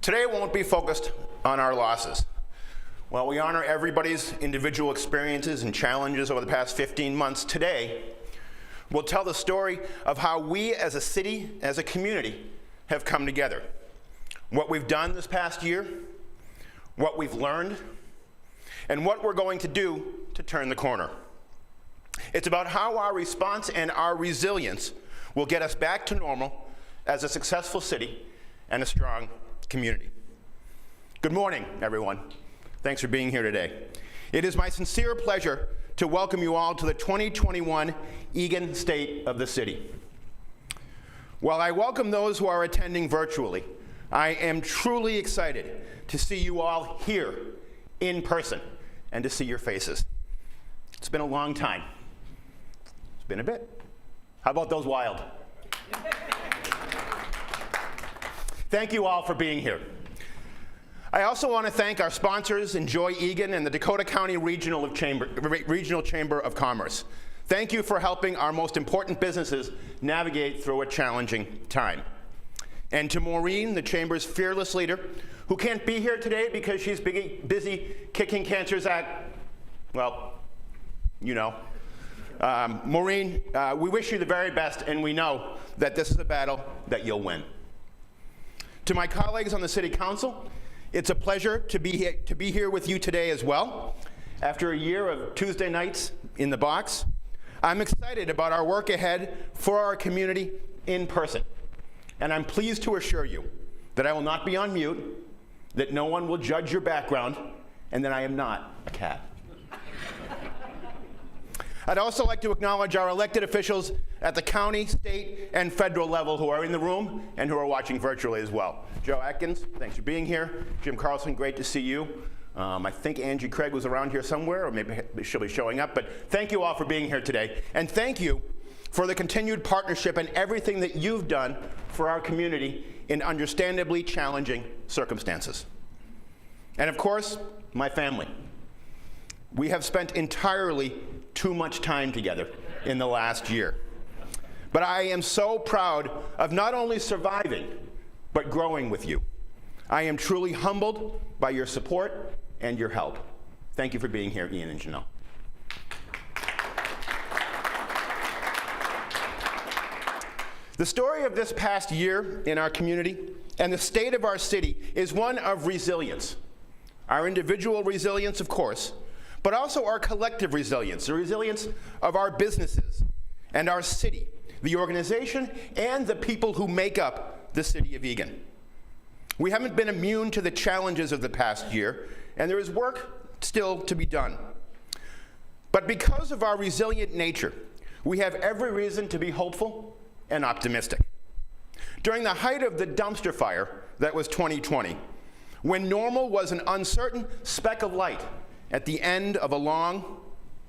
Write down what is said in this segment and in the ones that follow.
Today won't be focused on our losses. While we honor everybody's individual experiences and challenges over the past 15 months, today we'll tell the story of how we as a city, as a community, have come together. What we've done this past year, what we've learned, and what we're going to do to turn the corner. It's about how our response and our resilience will get us back to normal as a successful city and a strong community. Good morning, everyone. Thanks for being here today. It is my sincere pleasure to welcome you all to the 2021 Eagan State of the City. While I welcome those who are attending virtually, I am truly excited to see you all here in person and to see your faces. It's been a long time. It's been a bit. How about those wild? Thank you all for being here. I also want to thank our sponsors, Enjoy Eagan and the Dakota County Regional Chamber of Commerce. Thank you for helping our most important businesses navigate through a challenging time. And to Maureen, the Chamber's fearless leader, who can't be here today because she's busy kicking cancer's well, you know. Maureen, we wish you the very best, and we know that this is a battle that you'll win. To my colleagues on the City Council, it's a pleasure to be here with you today as well. After a year of Tuesday nights in the box, I'm excited about our work ahead for our community in person. And I'm pleased to assure you that I will not be on mute, that no one will judge your background, and that I am not a cat. I'd also like to acknowledge our elected officials at the county, state, and federal level who are in the room and who are watching virtually as well. Joe Atkins, thanks for being here. Jim Carlson, great to see you. I think Angie Craig was around here somewhere, or maybe she'll be showing up, but thank you all for being here today. And thank you for the continued partnership and everything that you've done for our community in understandably challenging circumstances. And of course, my family. We have spent entirely too much time together in the last year. But I am so proud of not only surviving, but growing with you. I am truly humbled by your support and your help. Thank you for being here, Ian and Janelle. The story of this past year in our community and the state of our city is one of resilience. Our individual resilience, of course, but also our collective resilience, the resilience of our businesses and our city, the organization, and the people who make up the city of Eagan. We haven't been immune to the challenges of the past year, and there is work still to be done. But because of our resilient nature, we have every reason to be hopeful and optimistic. During the height of the dumpster fire that was 2020, when normal was an uncertain speck of light at the end of a long,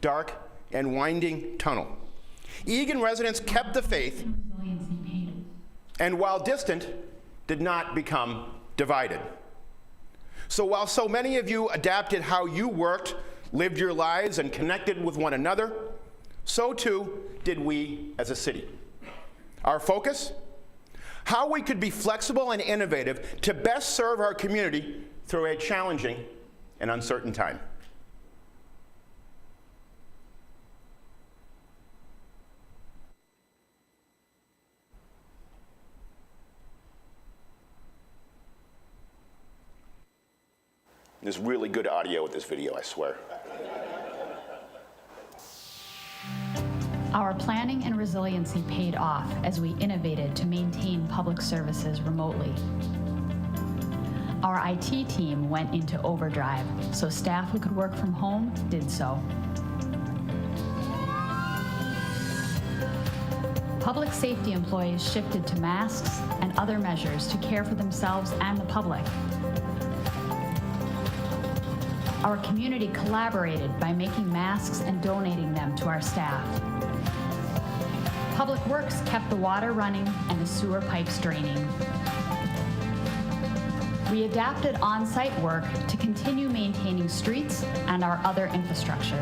dark, and winding tunnel, Eagan residents kept the faith, and while distant, did not become divided. So while so many of you adapted how you worked, lived your lives, and connected with one another, so too did we as a city. Our focus? How we could be flexible and innovative to best serve our community through a challenging and uncertain time. There's really good audio with this video, I swear. Our planning and resiliency paid off as we innovated to maintain public services remotely. Our IT team went into overdrive, so staff who could work from home did so. Public safety employees shifted to masks and other measures to care for themselves and the public. Our community collaborated by making masks and donating them to our staff. Public Works kept the water running and the sewer pipes draining. We adapted on-site work to continue maintaining streets and our other infrastructure.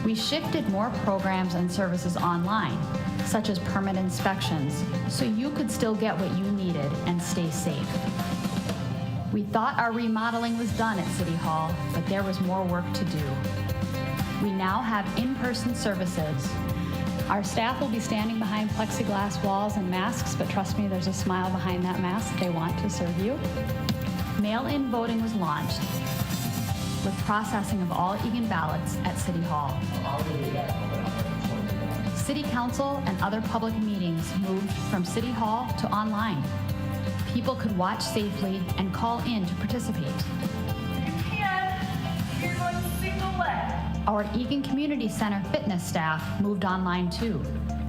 We shifted more programs and services online, such as permit inspections, so you could still get what you needed and stay safe. We thought our remodeling was done at City Hall, but there was more work to do. We now have in-person services. Our staff will be standing behind plexiglass walls and masks, but trust me, there's a smile behind that mask. They want to serve you. Mail-in voting was launched with processing of all Eagan ballots at City Hall. City Council and other public meetings moved from City Hall to online. People could watch safely and call in to participate. You can. You're going to single leg. Our Eagan Community Center fitness staff moved online too,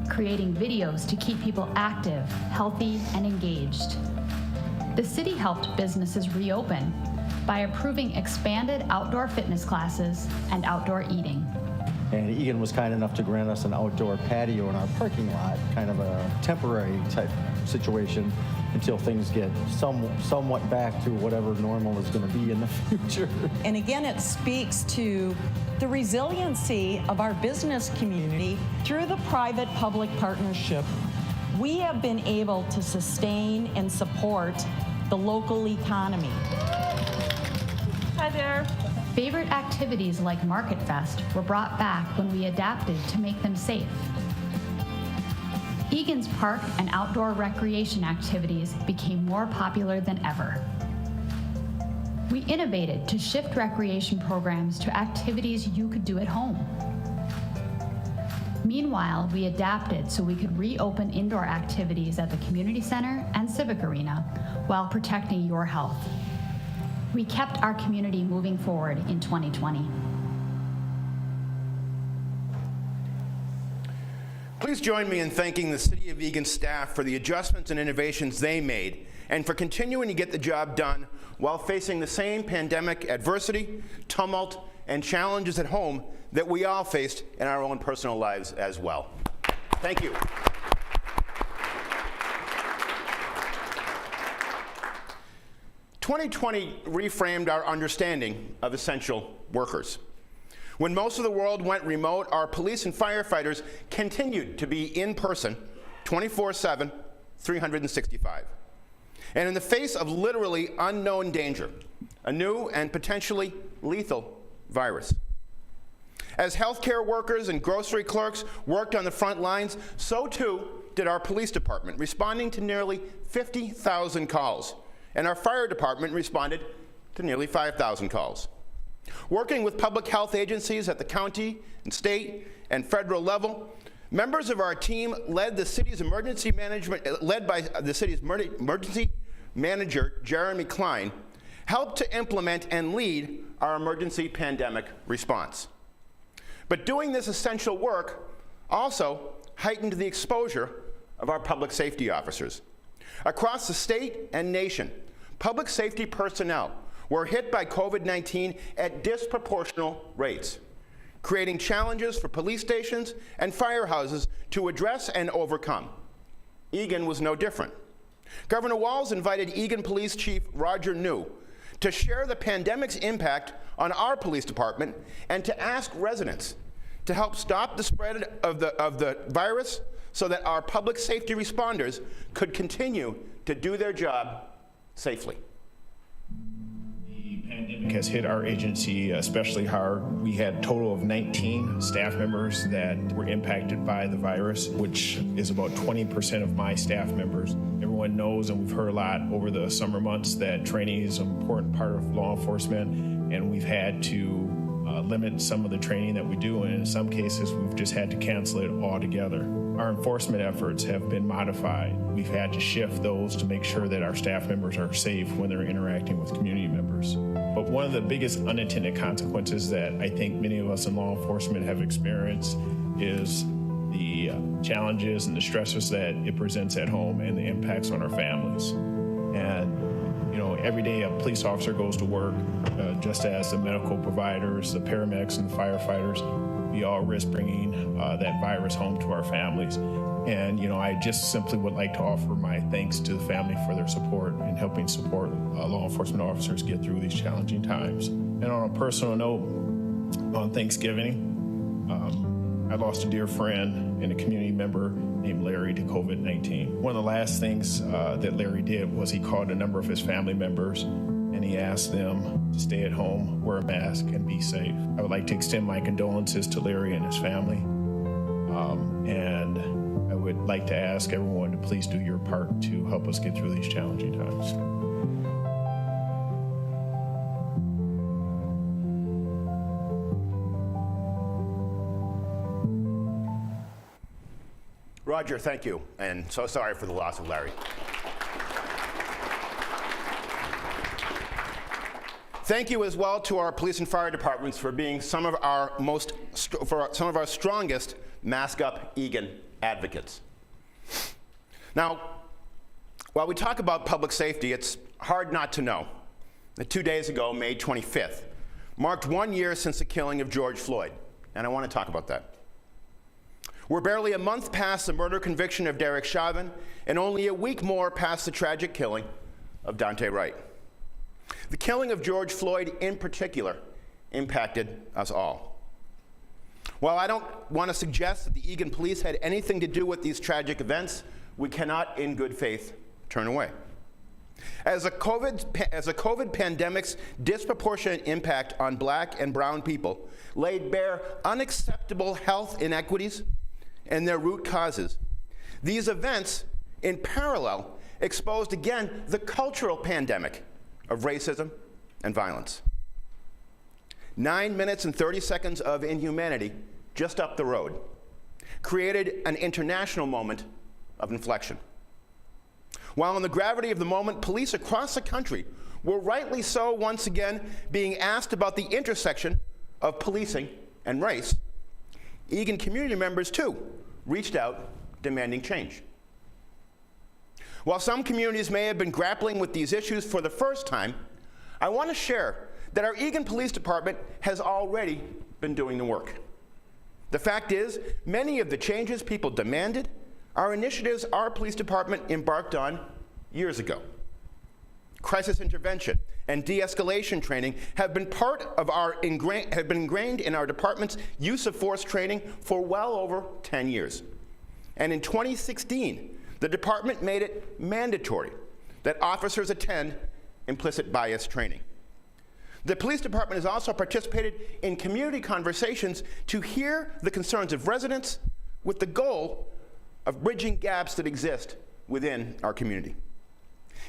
creating videos to keep people active, healthy, and engaged. The city helped businesses reopen by approving expanded outdoor fitness classes and outdoor eating. And Eagan was kind enough to grant us an outdoor patio in our parking lot, kind of a temporary type situation until things get somewhat back to whatever normal is going to be in the future. And again, it speaks to the resiliency of our business community. Through the private-public partnership, we have been able to sustain and support the local economy. Hi there. Favorite activities like Market Fest were brought back when we adapted to make them safe. Eagan's park and outdoor recreation activities became more popular than ever. We innovated to shift recreation programs to activities you could do at home. Meanwhile, we adapted so we could reopen indoor activities at the community center and civic arena while protecting your health. We kept our community moving forward in 2020. Please join me in thanking the City of Eagan staff for the adjustments and innovations they made and for continuing to get the job done while facing the same pandemic adversity, tumult, and challenges at home that we all faced in our own personal lives as well. Thank you. "2020 reframed our understanding of essential workers. When most of the world went remote, our police and firefighters continued to be in person 24/7, 365. And in the face of literally unknown danger, a new and potentially lethal virus. As healthcare workers and grocery clerks worked on the front lines, so too did our police department, responding to nearly 50,000 calls. And our fire department responded to nearly 5,000 calls. Working with public health agencies at the county and state and federal level, members of our team led by the city's emergency manager, Jeremy Klein, helped to implement and lead our emergency pandemic response. But doing this essential work also heightened the exposure of our public safety officers. Across the state and nation, public safety personnel were hit by COVID-19 at disproportional rates, creating challenges for police stations and firehouses to address and overcome. Eagan was no different. Governor Walz invited Eagan Police Chief Roger New to share the pandemic's impact on our police department and to ask residents to help stop the spread of the virus so that our public safety responders could continue to do their job safely. The pandemic has hit our agency especially hard. We had a total of 19 staff members that were impacted by the virus, which is about 20% of my staff members. Everyone knows, and we've heard a lot over the summer months, that training is an important part of law enforcement, and we've had to limit some of the training that we do, and in some cases we've just had to cancel it altogether. Our enforcement efforts have been modified. We've had to shift those to make sure that our staff members are safe when they're interacting with community members. But one of the biggest unintended consequences that I think many of us in law enforcement have experienced is the challenges and the stressors that it presents at home and the impacts on our families. And every day a police officer goes to work, just as the medical providers, the paramedics, and the firefighters, we all risk bringing that virus home to our families. And, I just simply would like to offer my thanks to the family for their support and helping support law enforcement officers get through these challenging times. And on a personal note, on Thanksgiving, I lost a dear friend and a community member named Larry to COVID-19. One of the last things that Larry did was he called a number of his family members and he asked them to stay at home, wear a mask, and be safe. I would like to extend my condolences to Larry and his family. And I would like to ask everyone to please do your part to help us get through these challenging times. Roger, thank you, and so sorry for the loss of Larry. Thank you as well to our police and fire departments for being some of our strongest Mask Up Eagan advocates. Now, while we talk about public safety, it's hard not to know that 2 days ago, May 25th, marked 1 year since the killing of George Floyd, and I want to talk about that. We're barely a month past the murder conviction of Derek Chauvin, and only a week more past the tragic killing of Daunte Wright. The killing of George Floyd in particular impacted us all. While I don't want to suggest that the Eagan police had anything to do with these tragic events, we cannot in good faith turn away. As a COVID pandemic's disproportionate impact on Black and brown people laid bare unacceptable health inequities and their root causes, these events, in parallel, exposed again the cultural pandemic of racism and violence. 9 minutes and 30 seconds of inhumanity just up the road created an international moment of inflection. While in the gravity of the moment, police across the country were rightly so once again being asked about the intersection of policing and race, Eagan community members too reached out demanding change. While some communities may have been grappling with these issues for the first time, I want to share that our Eagan Police Department has already been doing the work. The fact is, many of the changes people demanded are initiatives our police department embarked on years ago. Crisis intervention and de-escalation training have been ingrained in our department's use of force training for well over 10 years. And in 2016, the department made it mandatory that officers attend implicit bias training. The police department has also participated in community conversations to hear the concerns of residents with the goal of bridging gaps that exist within our community.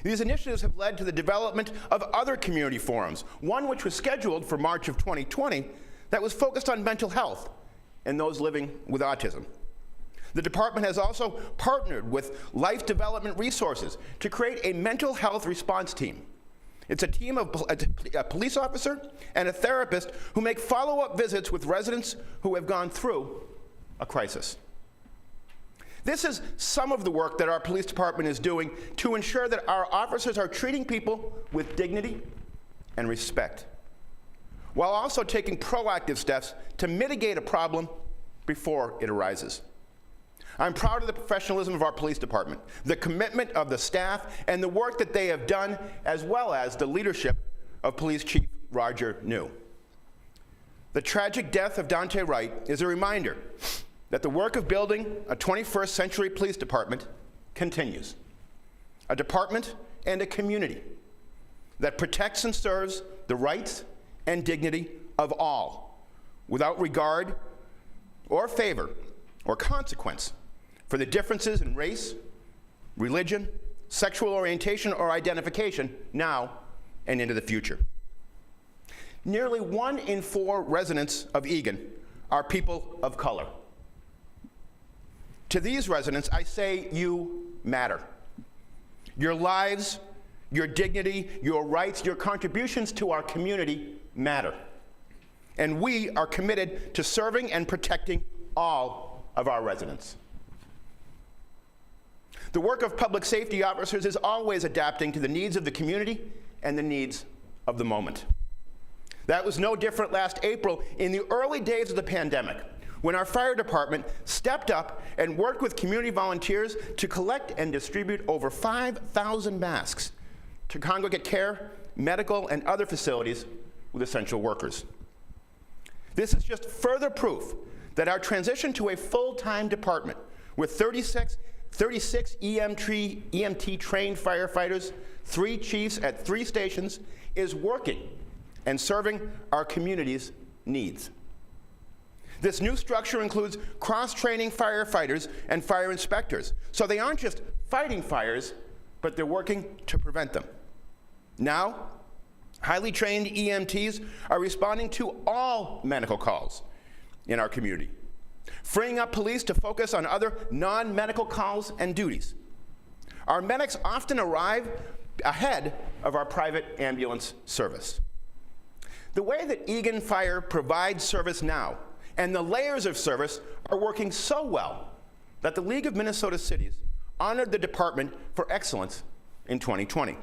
These initiatives have led to the development of other community forums, one which was scheduled for March of 2020 that was focused on mental health and those living with autism. The department has also partnered with Life Development Resources to create a mental health response team. It's a team of a police officer and a therapist who make follow-up visits with residents who have gone through a crisis. This is some of the work that our police department is doing to ensure that our officers are treating people with dignity and respect, while also taking proactive steps to mitigate a problem before it arises. I'm proud of the professionalism of our police department, the commitment of the staff, and the work that they have done, as well as the leadership of Police Chief Roger New. The tragic death of Daunte Wright is a reminder that the work of building a 21st century police department continues. A department and a community that protects and serves the rights and dignity of all, without regard or favor or consequence for the differences in race, religion, sexual orientation, or identification now and into the future. Nearly 1 in 4 residents of Eagan are people of color. To these residents, I say you matter. Your lives, your dignity, your rights, your contributions to our community matter. And we are committed to serving and protecting all of our residents. The work of public safety officers is always adapting to the needs of the community and the needs of the moment. That was no different last April in the early days of the pandemic, when our fire department stepped up and worked with community volunteers to collect and distribute over 5,000 masks to congregate care, medical, and other facilities with essential workers. This is just further proof that our transition to a full-time department with 36 EMT trained firefighters, 3 chiefs at 3 stations, is working and serving our community's needs. This new structure includes cross-training firefighters and fire inspectors, so they aren't just fighting fires, but they're working to prevent them. Now, highly trained EMTs are responding to all medical calls in our community, freeing up police to focus on other non-medical calls and duties. Our medics often arrive ahead of our private ambulance service. The way that Eagan Fire provides service now and the layers of service are working so well that the League of Minnesota Cities honored the department for excellence in 2020.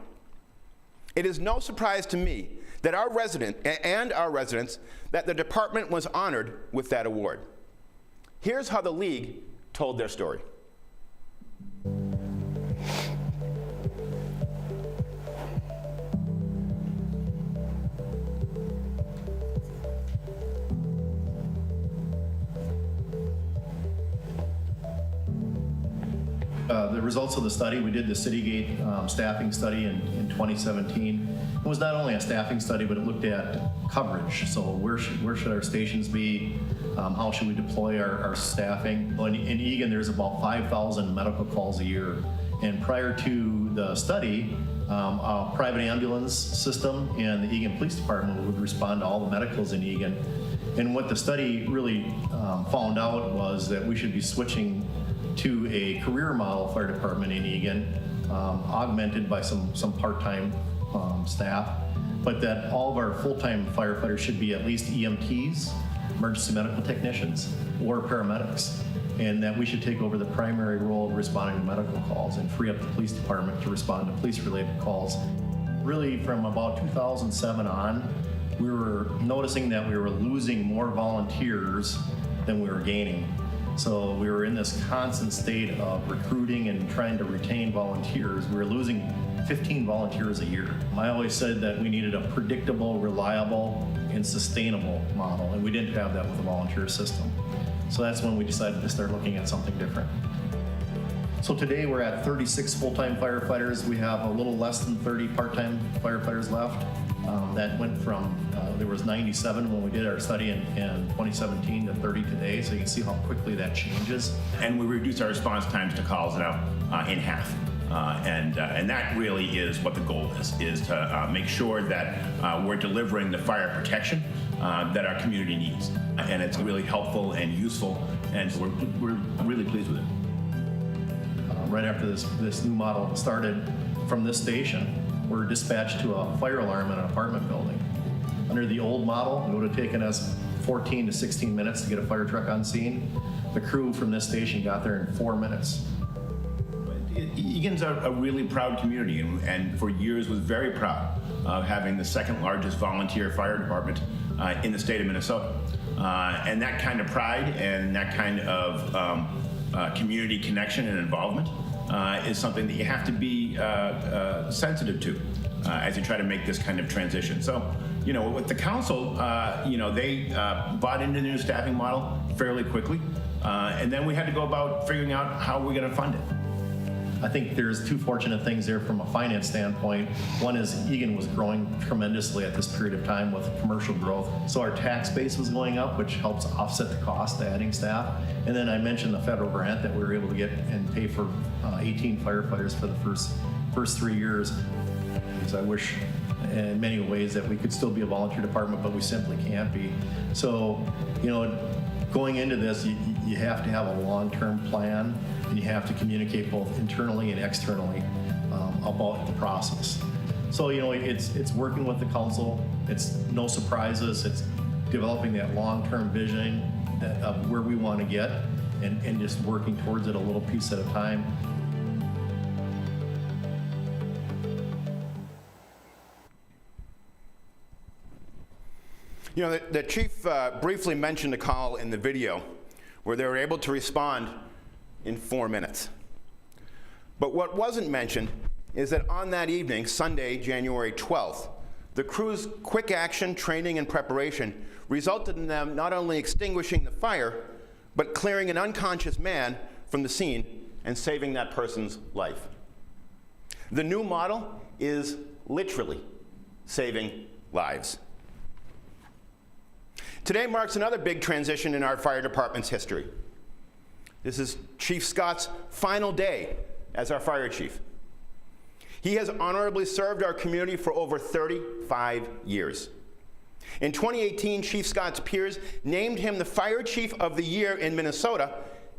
It is no surprise to me that our residents that the department was honored with that award. Here's how the League told their story. The results of the study, we did the Citygate staffing study in 2017. It was not only a staffing study, but it looked at coverage. So where should our stations be? How should we deploy our staffing? In Eagan, there's about 5,000 medical calls a year. And prior to the study, a private ambulance system and the Eagan Police Department would respond to all the medicals in Eagan. And what the study really found out was that we should be switching to a career model fire department in Eagan, augmented by some part-time staff, but that all of our full-time firefighters should be at least EMTs, emergency medical technicians, or paramedics, and that we should take over the primary role of responding to medical calls and free up the police department to respond to police-related calls. Really, from about 2007 on, we were noticing that we were losing more volunteers than we were gaining. So we were in this constant state of recruiting and trying to retain volunteers. We were losing 15 volunteers a year. I always said that we needed a predictable, reliable, and sustainable model, and we didn't have that with the volunteer system. So that's when we decided to start looking at something different. So today we're at 36 full-time firefighters. We have a little less than 30 part-time firefighters left. That went from, there was 97 when we did our study in 2017 to 30 today, so you can see how quickly that changes. And we reduced our response times to calls now in half. And that really is what the goal is to make sure that we're delivering the fire protection that our community needs. And it's really helpful and useful, and so we're really pleased with it. Right after this new model started from this station, we're dispatched to a fire alarm in an apartment building. Under the old model, it would have taken us 14 to 16 minutes to get a fire truck on scene. The crew from this station got there in 4 minutes. Eagan's a really proud community, and for years was very proud of having the second largest volunteer fire department in the state of Minnesota. And that kind of pride and that kind of community connection and involvement is something that you have to be sensitive to as you try to make this kind of transition. So, with the council, they bought into the new staffing model fairly quickly, and then we had to go about figuring out how we're going to fund it. I think there's 2 fortunate things there from a finance standpoint. One is Eagan was growing tremendously at this period of time with commercial growth. So our tax base was going up, which helps offset the cost of adding staff. And then I mentioned the federal grant that we were able to get and pay for 18 firefighters for the first 3 years. Because I wish in many ways that we could still be a volunteer department, but we simply can't be. So, going into this, you have to have a long-term plan, and you have to communicate both internally and externally about the process. So, it's working with the council. It's no surprises. It's developing that long-term vision of where we want to get and just working towards it a little piece at a time. The chief briefly mentioned a call in the video where they were able to respond in 4 minutes. But what wasn't mentioned is that on that evening, Sunday, January 12th, the crew's quick action training and preparation resulted in them not only extinguishing the fire, but clearing an unconscious man from the scene and saving that person's life. The new model is literally saving lives. Today marks another big transition in our fire department's history. This is Chief Scott's final day as our fire chief. He has honorably served our community for over 35 years. In 2018, Chief Scott's peers named him the Fire Chief of the Year in Minnesota,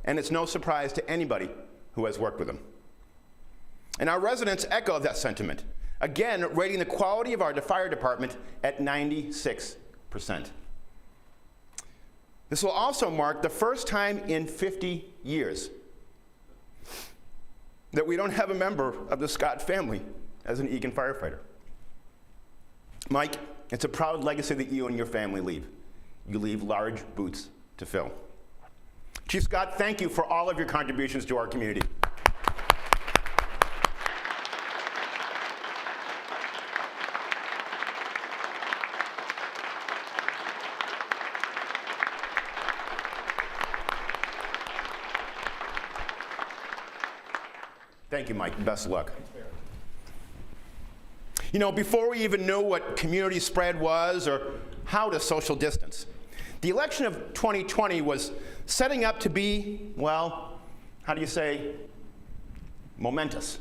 and it's no surprise to anybody who has worked with him. And our residents echo that sentiment, again rating the quality of our fire department at 96%. This will also mark the first time in 50 years that we don't have a member of the Scott family as an Eagan firefighter. Mike, it's a proud legacy that you and your family leave. You leave large boots to fill. Chief Scott, thank you for all of your contributions to our community. Thank you, Mike. Best of luck. You know, before we even knew what community spread was or how to social distance, the election of 2020 was setting up to be, well, how do you say, momentous.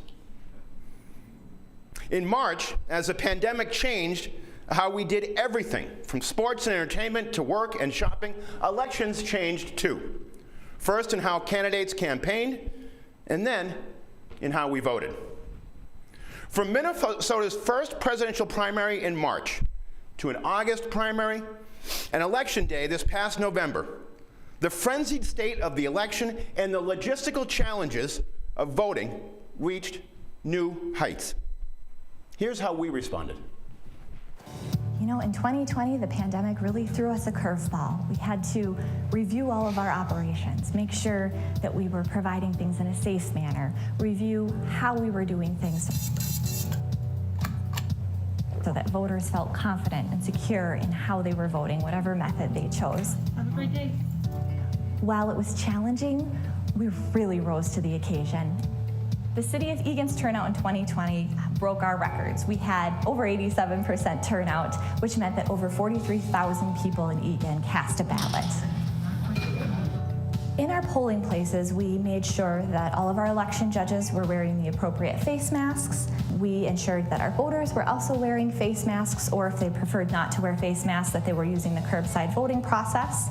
In March, as the pandemic changed how we did everything, from sports and entertainment to work and shopping, elections changed too. First in how candidates campaigned, and then in how we voted. From Minnesota's first presidential primary in March to an August primary and election day this past November, the frenzied state of the election and the logistical challenges of voting reached new heights. Here's how we responded. You know, in 2020, the pandemic really threw us a curveball. We had to review all of our operations, make sure that we were providing things in a safe manner, review how we were doing things so that voters felt confident and secure in how they were voting, whatever method they chose. Have a great day. While it was challenging, we really rose to the occasion. The City of Eagan's turnout in 2020 broke our records. We had over 87% turnout, which meant that over 43,000 people in Eagan cast a ballot. In our polling places, we made sure that all of our election judges were wearing the appropriate face masks. We ensured that our voters were also wearing face masks, or if they preferred not to wear face masks, that they were using the curbside voting process.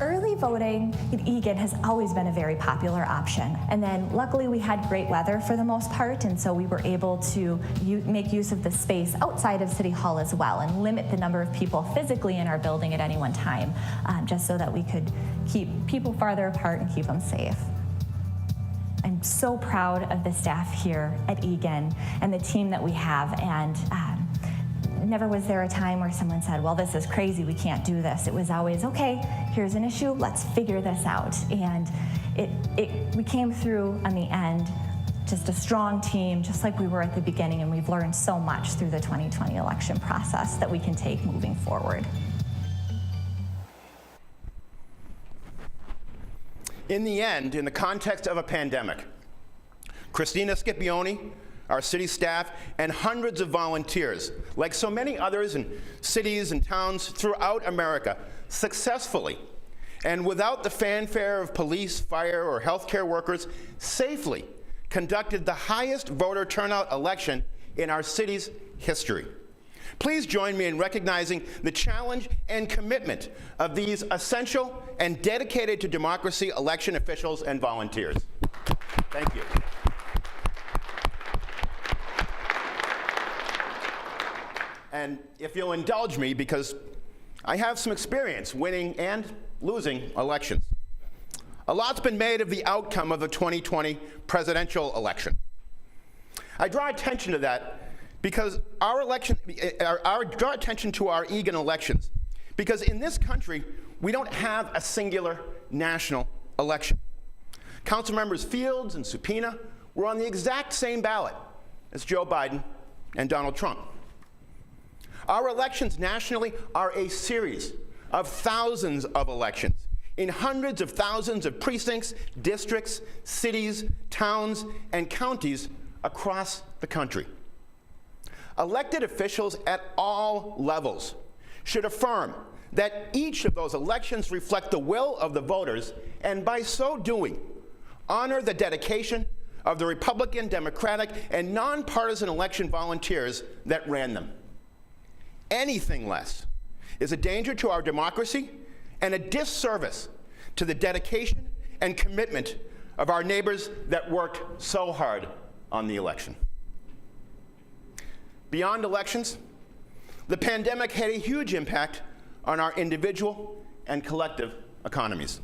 Early voting in Eagan has always been a very popular option. And then luckily we had great weather for the most part, and so we were able to make use of the space outside of City Hall as well and limit the number of people physically in our building at any one time, just so that we could keep people farther apart and keep them safe. I'm so proud of the staff here at Eagan and the team that we have, and never was there a time where someone said, well, this is crazy, we can't do this. It was always, okay, here's an issue, let's figure this out. And we came through on the end, just a strong team, just like we were at the beginning, and we've learned so much through the 2020 election process that we can take moving forward. In the end, in the context of a pandemic, Christina Scipione, our city staff, and hundreds of volunteers, like so many others in cities and towns throughout America, successfully, and without the fanfare of police, fire, or healthcare workers, safely conducted the highest voter turnout election in our city's history. Please join me in recognizing the challenge and commitment of these essential and dedicated to democracy election officials and volunteers. Thank you. And if you'll indulge me, because I have some experience winning and losing elections. A lot's been made of the outcome of the 2020 presidential election. I draw attention to that because draw attention to our Eagan elections, because in this country, we don't have a singular national election. Council members Fields and Subpoena were on the exact same ballot as Joe Biden and Donald Trump. Our elections nationally are a series of thousands of elections, in hundreds of thousands of precincts, districts, cities, towns, and counties across the country. Elected officials at all levels should affirm that each of those elections reflect the will of the voters, and by so doing, honor the dedication of the Republican, Democratic, and nonpartisan election volunteers that ran them. Anything less is a danger to our democracy and a disservice to the dedication and commitment of our neighbors that worked so hard on the election. Beyond elections, the pandemic had a huge impact on our individual and collective economies.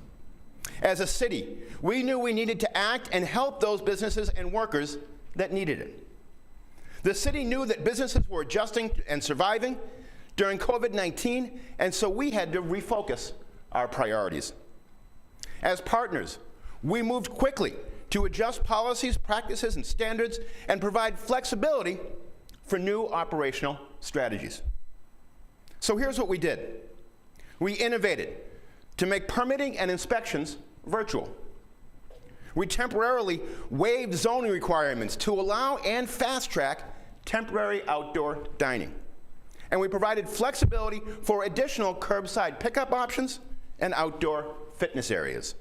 As a city, we knew we needed to act and help those businesses and workers that needed it. The city knew that businesses were adjusting and surviving during COVID-19, and so we had to refocus our priorities. As partners, we moved quickly to adjust policies, practices, and standards and provide flexibility for new operational strategies. So here's what we did. We innovated to make permitting and inspections virtual. We temporarily waived zoning requirements to allow and fast-track temporary outdoor dining. And we provided flexibility for additional curbside pickup options and outdoor fitness areas.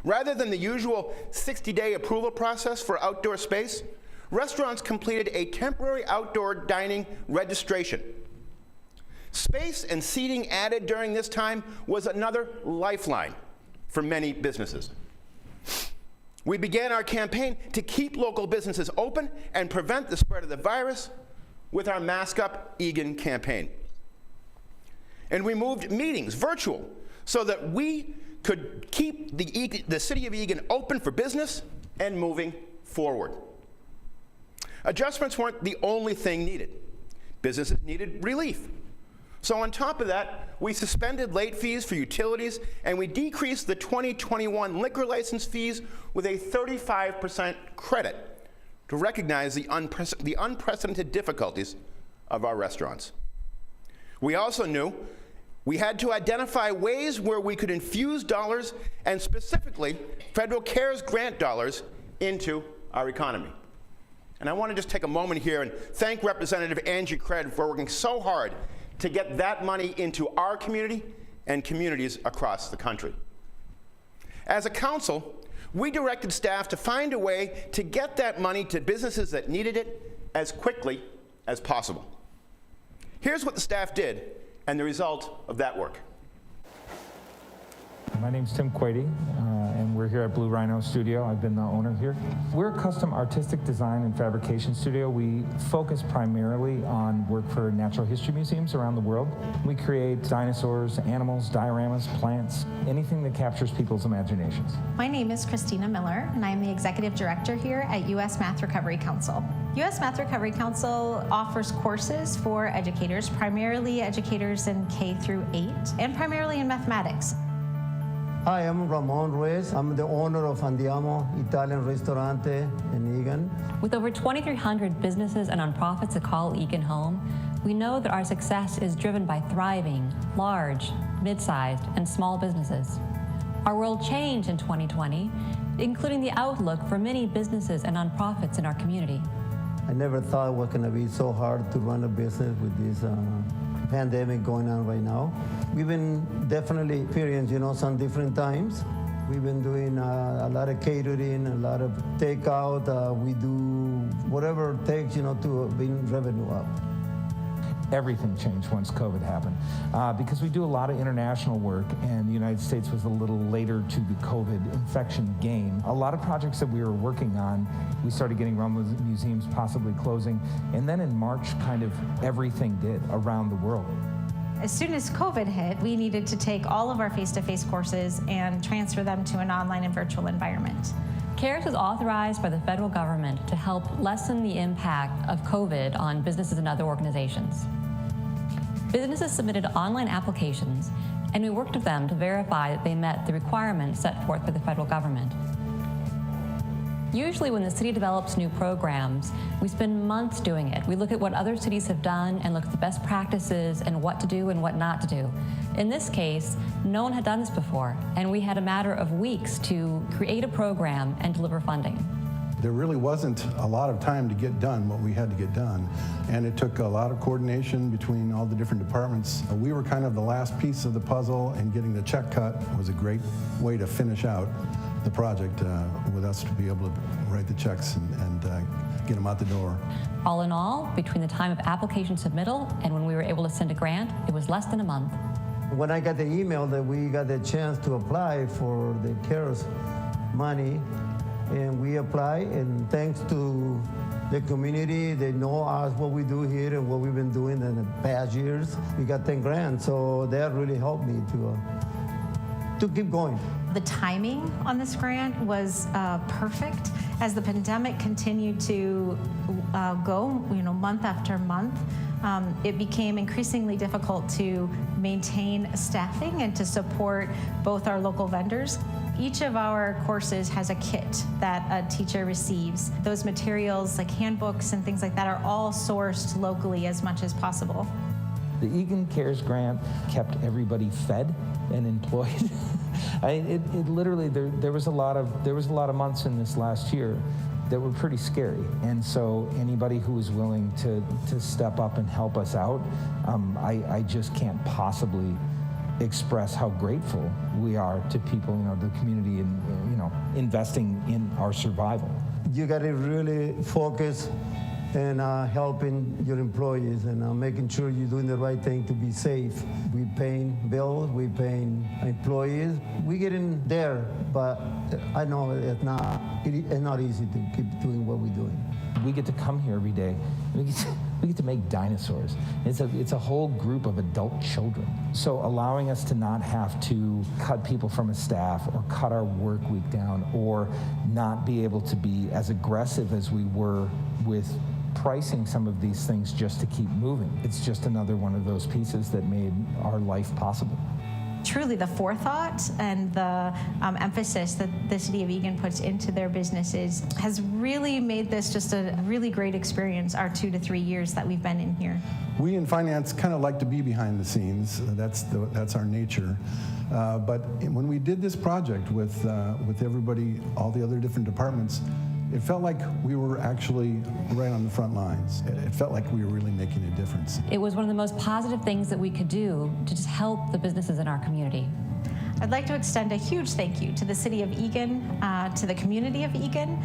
Rather than the usual 60-day approval process for outdoor space, restaurants completed a temporary outdoor dining registration. Space and seating added during this time was another lifeline for many businesses. We began our campaign to keep local businesses open and prevent the spread of the virus with our Mask Up Eagan campaign. And we moved meetings virtual so that we could keep the city of Eagan open for business and moving forward. Adjustments weren't the only thing needed. Businesses needed relief. So on top of that, we suspended late fees for utilities, and we decreased the 2021 liquor license fees with a 35% credit to recognize the unprecedented difficulties of our restaurants. We also knew we had to identify ways where we could infuse dollars, and specifically federal CARES grant dollars, into our economy. And I want to just take a moment here and thank Representative Angie Cred for working so hard to get that money into our community and communities across the country. As a council, we directed staff to find a way to get that money to businesses that needed it as quickly as possible. Here's what the staff did and the result of that work. My name's Tim Quady, and we're here at Blue Rhino Studio. I've been the owner here. We're a custom artistic design and fabrication studio. We focus primarily on work for natural history museums around the world. We create dinosaurs, animals, dioramas, plants, anything that captures people's imaginations. My name is Christina Miller, and I'm the executive director here at U.S. Math Recovery Council. U.S. Math Recovery Council offers courses for educators, primarily educators in K through 8, and primarily in mathematics. Hi, I'm Ramon Ruiz. I'm the owner of Andiamo Italian Ristorante in Eagan. With over 2,300 businesses and nonprofits that call Eagan home, we know that our success is driven by thriving, large, mid-sized, and small businesses. Our world changed in 2020, including the outlook for many businesses and nonprofits in our community. I never thought it was going to be so hard to run a business with this pandemic going on right now. We've been definitely experiencing, some different times. We've been doing a lot of catering, a lot of takeout. We do whatever it takes, to bring revenue up. Everything changed once COVID happened because we do a lot of international work, and the United States was a little later to the COVID infection game. A lot of projects that we were working on, we started getting around with museums possibly closing, and then in March, kind of everything did around the world. As soon as COVID hit, we needed to take all of our face-to-face courses and transfer them to an online and virtual environment. CARES is authorized by the federal government to help lessen the impact of COVID on businesses and other organizations. Businesses submitted online applications, and we worked with them to verify that they met the requirements set forth by the federal government. Usually when the city develops new programs, we spend months doing it. We look at what other cities have done and look at the best practices and what to do and what not to do. In this case, no one had done this before, and we had a matter of weeks to create a program and deliver funding. There really wasn't a lot of time to get done what we had to get done, and it took a lot of coordination between all the different departments. We were kind of the last piece of the puzzle, and getting the check cut was a great way to finish out the project with us to be able to write the checks and get them out the door. All in all, between the time of application submittal and when we were able to send a grant, it was less than a month. When I got the email that we got the chance to apply for the CARES money, and we apply, and thanks to the community, they know us, what we do here and what we've been doing in the past years. We got 10 grand, so that really helped me to keep going. The timing on this grant was perfect. As the pandemic continued to go, month after month, it became increasingly difficult to maintain staffing and to support both our local vendors. Each of our courses has a kit that a teacher receives. Those materials, like handbooks and things like that, are all sourced locally as much as possible. The Eagan CARES grant kept everybody fed and employed. It literally, there was a lot of months in this last year that were pretty scary, and so anybody who was willing to step up and help us out, I just can't possibly express how grateful we are to people, the community, and investing in our survival. You got to really focus and helping your employees and making sure you're doing the right thing to be safe. We paying bills, we paying employees. We get in there, but I know it's not easy to keep doing what we're doing. We get to come here every day. We get to make dinosaurs. It's a whole group of adult children. So allowing us to not have to cut people from a staff or cut our work week down or not be able to be as aggressive as we were with pricing some of these things just to keep moving. It's just another one of those pieces that made our life possible. Truly, the forethought and the emphasis that the City of Eagan puts into their businesses has really made this just a really great experience, our 2 to 3 years that we've been in here. We in finance kind of like to be behind the scenes. That's our nature. But when we did this project with everybody, all the other different departments, it felt like we were actually right on the front lines. It felt like we were really making a difference. It was one of the most positive things that we could do to just help the businesses in our community. I'd like to extend a huge thank you to the City of Eagan, to the community of Eagan,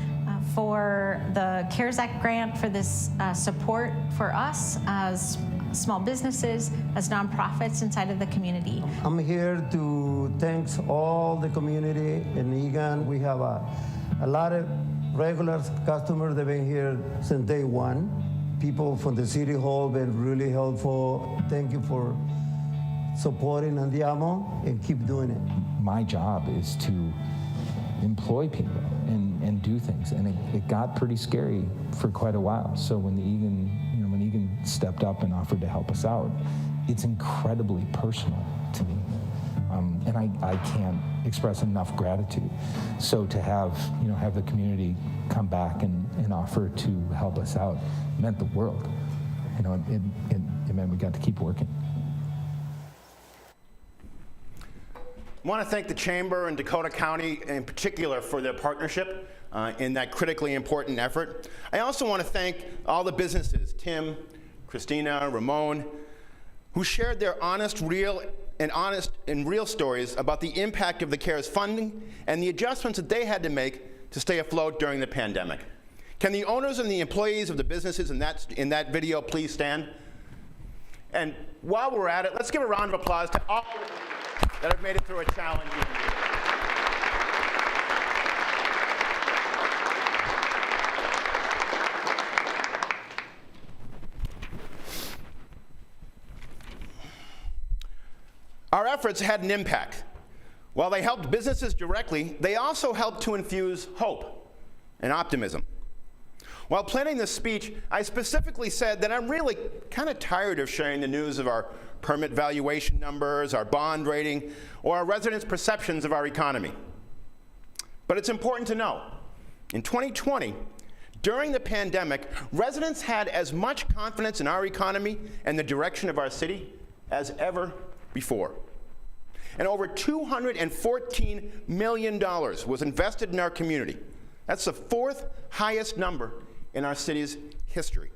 for the CARES Act grant, for this support for us as small businesses, as nonprofits inside of the community. I'm here to thank all the community in Eagan. We have a lot of regular customers. They've been here since day one. People from the City Hall been really helpful. Thank you for supporting Andiamo, and keep doing it. My job is to employ people and do things, and it got pretty scary for quite a while. So when when Eagan stepped up and offered to help us out, it's incredibly personal to me, and I can't express enough gratitude. So to have the community come back and offer to help us out meant the world. It meant we got to keep working. I want to thank the Chamber and Dakota County in particular for their partnership in that critically important effort. I also want to thank all the businesses, Tim, Christina, Ramon, who shared their honest and real stories about the impact of the CARES funding and the adjustments that they had to make to stay afloat during the pandemic. Can the owners and the employees of the businesses in that video please stand? And while we're at it, let's give a round of applause to all that have made it through a challenging year. Our efforts had an impact. While they helped businesses directly, they also helped to infuse hope and optimism. While planning this speech, I specifically said that I'm really kind of tired of sharing the news of our permit valuation numbers, our bond rating, or our residents' perceptions of our economy. But it's important to know In 2020, during the pandemic, residents had as much confidence in our economy and the direction of our city as ever before. And over $214 million was invested in our community. That's the fourth highest number in our city's history.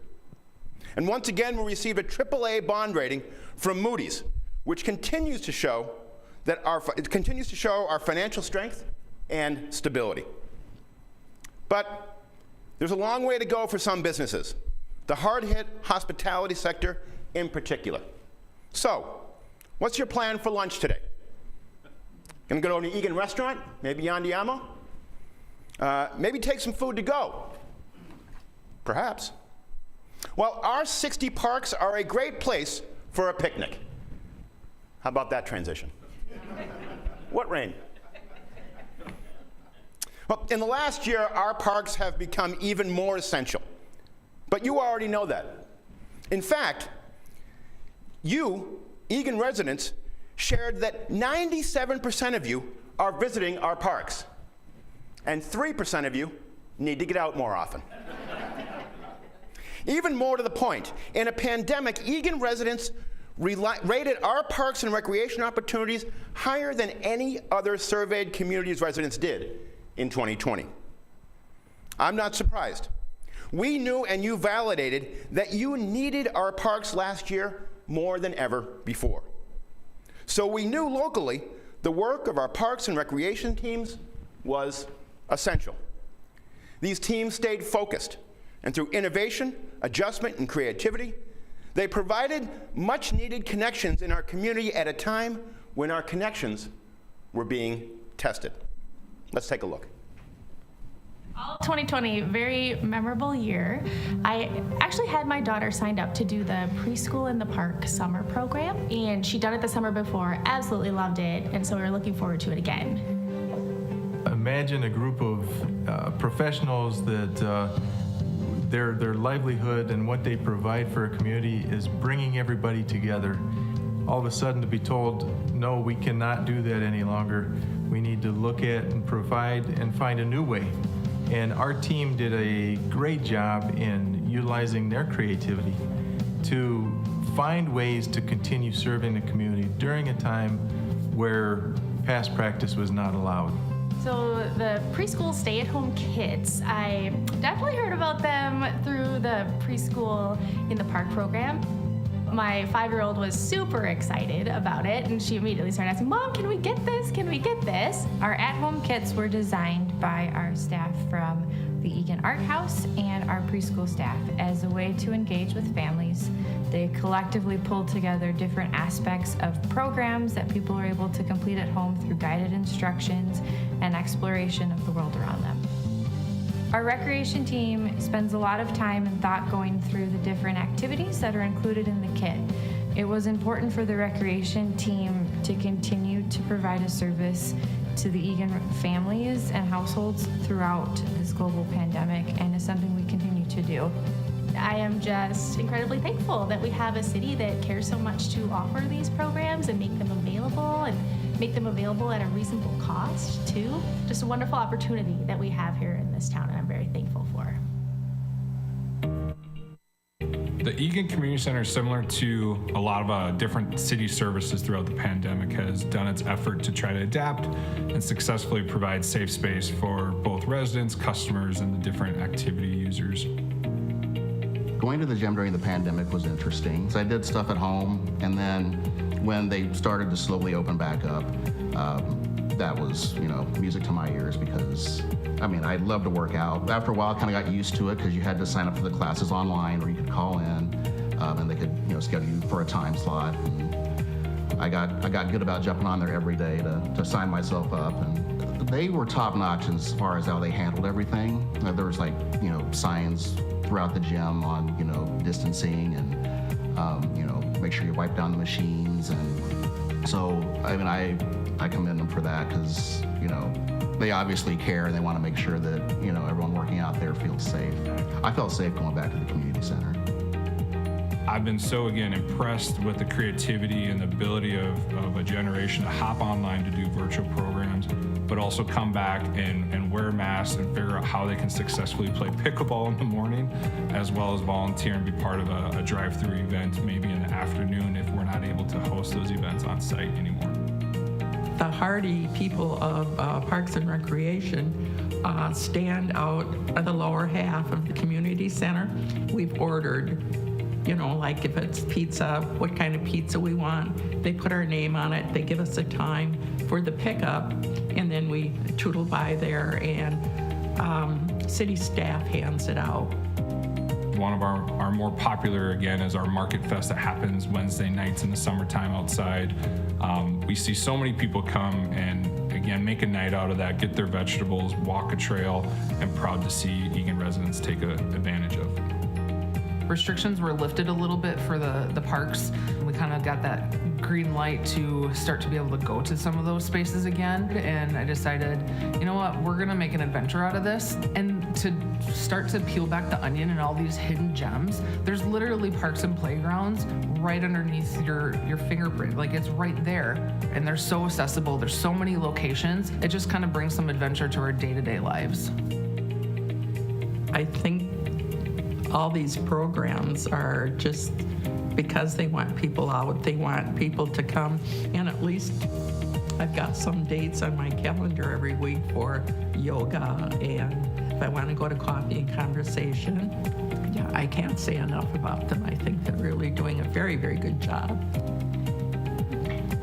And once again, we received a AAA bond rating from Moody's, which continues to show our financial strength and stability. But there's a long way to go for some businesses, the hard-hit hospitality sector in particular. So, what's your plan for lunch today? Gonna go to an Eagan restaurant, maybe Andiamo? Maybe take some food to go. Perhaps. Well, our 60 parks are a great place for a picnic. How about that transition? What rain? Well, in the last year, our parks have become even more essential. But you already know that. In fact, you, Eagan residents, shared that 97% of you are visiting our parks. And 3% of you need to get out more often. Even more to the point, in a pandemic, Eagan residents rated our parks and recreation opportunities higher than any other surveyed community's residents did in 2020. I'm not surprised. We knew and you validated that you needed our parks last year more than ever before. So we knew locally the work of our parks and recreation teams was essential. These teams stayed focused, and through innovation, adjustment, and creativity, they provided much needed connections in our community at a time when our connections were being tested. Let's take a look. All of 2020, very memorable year. I actually had my daughter signed up to do the preschool in the park summer program, and she'd done it the summer before, absolutely loved it, and so we were looking forward to it again. Imagine a group of professionals that their livelihood and what they provide for a community is bringing everybody together. All of a sudden to be told, no, we cannot do that any longer. We need to look at and provide and find a new way. And our team did a great job in utilizing their creativity to find ways to continue serving the community during a time where past practice was not allowed. So the preschool stay-at-home kids, I definitely heard about them through the preschool in the park program. My 5-year-old was super excited about it, and she immediately started asking, Mom, can we get this? Can we get this? Our at-home kits were designed by our staff from the Eagan Art House and our preschool staff as a way to engage with families. They collectively pulled together different aspects of programs that people were able to complete at home through guided instructions and exploration of the world around them. Our recreation team spends a lot of time and thought going through the different activities that are included in the kit. It was important for the recreation team to continue to provide a service to the Eagan families and households throughout this global pandemic, and is something we continue to do. I am just incredibly thankful that we have a city that cares so much to offer these programs and make them available at a reasonable cost too. Just a wonderful opportunity that we have here in this town, and I'm very thankful for. The Eagan Community Center, similar to a lot of different city services throughout the pandemic, has done its effort to try to adapt and successfully provide safe space for both residents, customers, and the different activity users. Going to the gym during the pandemic was interesting. So I did stuff at home, and then when they started to slowly open back up, that was, music to my ears, because I love to work out. After a while, I kind of got used to it because you had to sign up for the classes online, or you could call in, and they could, schedule you for a time slot. And I got good about jumping on there every day to sign myself up, and they were top notch as far as how they handled everything. There was signs throughout the gym on, distancing and, make sure you wipe down the machines. And so, I commend them for that, because, they obviously care, and they want to make sure that, everyone working out there feels safe. I felt safe going back to the community center. I've been so, again, impressed with the creativity and the ability of a generation to hop online to do virtual programs. but also come back and wear masks and figure out how they can successfully play pickleball in the morning, as well as volunteer and be part of a drive-through event maybe in the afternoon if we're not able to host those events on site anymore. The hardy people of Parks and Recreation stand out of the lower half of the community center. We've ordered, you know, like if it's pizza, what kind of pizza we want. They put our name on it. They give us a time for the pickup, and then we tootle by there, and city staff hands it out. One of our more popular, again, is our Market Fest that happens Wednesday nights in the summertime outside. We see so many people come and, again, make a night out of that, get their vegetables, walk a trail, and proud to see Eagan residents take advantage of. Restrictions were lifted a little bit for the parks. We kind of got that green light to start to be able to go to some of those spaces again. And I decided, you know what, we're gonna make an adventure out of this. And to start to peel back the onion and all these hidden gems, there's literally parks and playgrounds right underneath your fingerprint. Like, it's right there. And they're so accessible. There's so many locations. It just kind of brings some adventure to our day-to-day lives. I think all these programs are just because they want people out, they want people to come, and at least I've got some dates on my calendar every week for yoga, and if I want to go to coffee and conversation. Yeah, I can't say enough about them. I think they're really doing a very, very good job.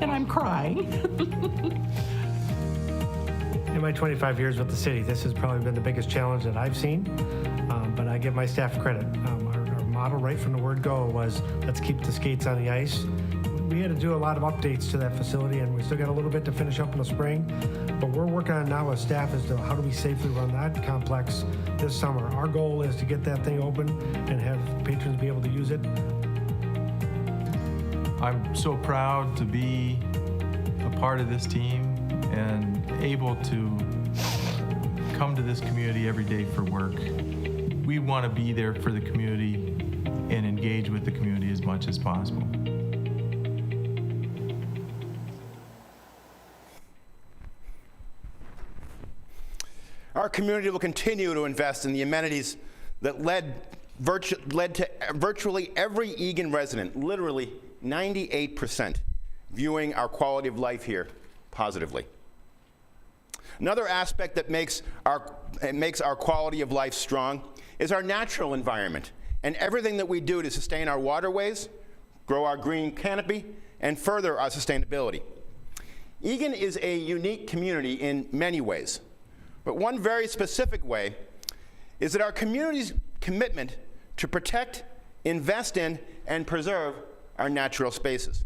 And I'm crying. In my 25 years with the city, this has probably been the biggest challenge that I've seen, but I give my staff credit. Our motto right from the word go was, let's keep the skates on the ice. We had to do a lot of updates to that facility, and we still got a little bit to finish up in the spring, but we're working on now with staff as to how do we safely run that complex this summer. Our goal is to get that thing open and have patrons be able to use it. I'm so proud to be a part of this team and able to come to this community every day for work. We want to be there for the community and engage with the community as much as possible. Our community will continue to invest in the amenities that led to virtually every Eagan resident, literally 98%, viewing our quality of life here positively. Another aspect that makes our quality of life strong is our natural environment and everything that we do to sustain our waterways, grow our green canopy, and further our sustainability. Eagan is a unique community in many ways, but one very specific way is that our community's commitment to protect, invest in, and preserve our natural spaces.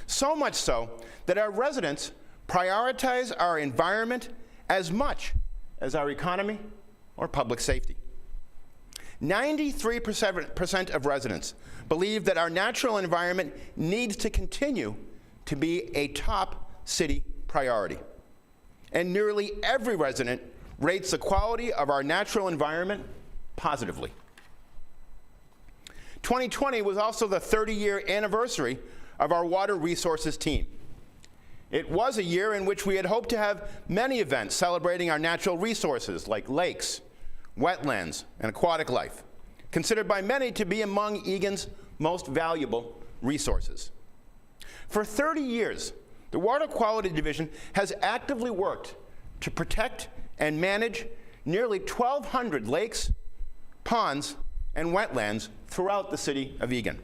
So much so that our residents prioritize our environment as much as our economy or public safety. 93% of residents believe that our natural environment needs to continue to be a top city priority. And nearly every resident rates the quality of our natural environment positively. 2020 was also the 30-year anniversary of our water resources team. It was a year in which we had hoped to have many events celebrating our natural resources like lakes, wetlands, and aquatic life, considered by many to be among Eagan's most valuable resources. For 30 years, the Water Quality Division has actively worked to protect and manage nearly 1,200 lakes, ponds, and wetlands throughout the city of Eagan.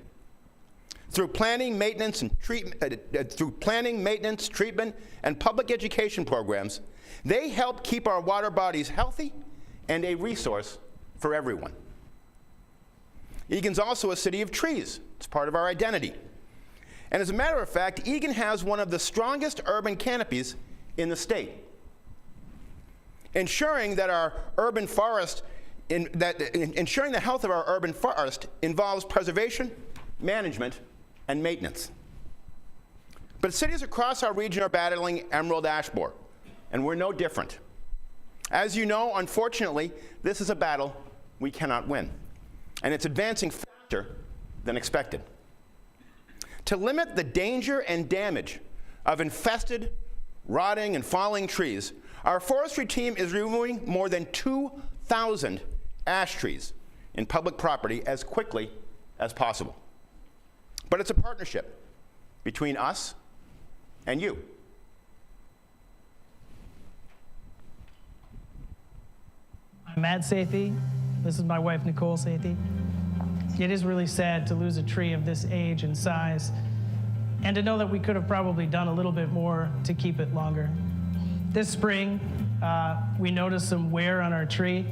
Through planning, maintenance, treatment, and public education programs, they help keep our water bodies healthy and a resource for everyone. Eagan's also a city of trees. It's part of our identity. And as a matter of fact, Eagan has one of the strongest urban canopies in the state. Ensuring that our urban forest, ensuring the health of our urban forest involves preservation, management, and maintenance. But cities across our region are battling emerald ash borer, and we're no different. As you know, unfortunately, this is a battle we cannot win, and it's advancing faster than expected. To limit the danger and damage of infested rotting and falling trees, our forestry team is removing more than 2,000 ash trees in public property as quickly as possible. But it's a partnership between us and you. I'm Matt Sathy. This is my wife, Nicole Sathy. It is really sad to lose a tree of this age and size, and to know that we could have probably done a little bit more to keep it longer. This spring, we noticed some wear on our tree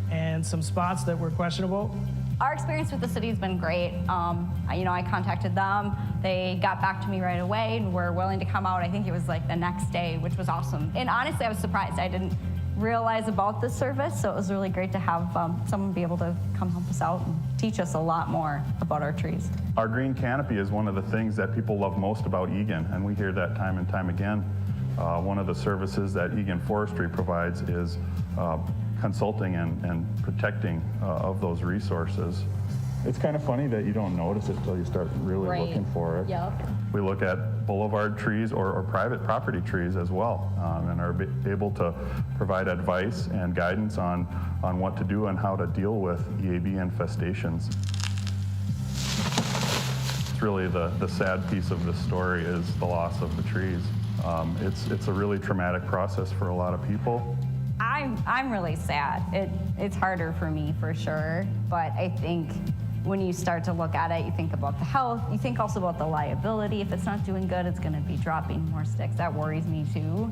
and some spots that were questionable. Our experience with the city has been great. I contacted them. They got back to me right away and were willing to come out. I think it was like the next day, which was awesome. And honestly, I was surprised. I didn't realize about this service, so it was really great to have someone be able to come help us out and teach us a lot more about our trees. Our green canopy is one of the things that people love most about Eagan, and we hear that time and time again. One of the services that Eagan Forestry provides is consulting and protecting of those resources. It's kind of funny that you don't notice it until you start really looking for it. Yep. We look at boulevard trees or private property trees as well, and are able to provide advice and guidance on what to do and how to deal with EAB infestations. It's really the sad piece of this story is the loss of the trees. It's a really traumatic process for a lot of people. I'm really sad. It's harder for me for sure, but I think when you start to look at it, you think about the health, you think also about the liability. If it's not doing good, it's gonna be dropping more sticks. That worries me too.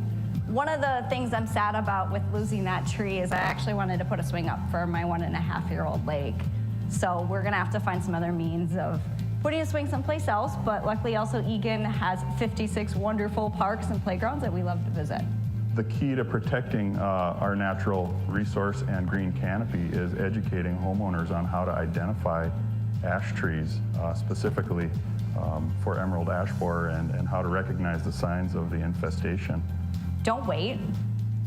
One of the things I'm sad about with losing that tree is I actually wanted to put a swing up for my 1.5-year-old lake. So we're gonna have to find some other means of putting a swing someplace else, but luckily also Eagan has 56 wonderful parks and playgrounds that we love to visit. The key to protecting our natural resource and green canopy is educating homeowners on how to identify ash trees, specifically for emerald ash borer, and how to recognize the signs of the infestation. Don't wait.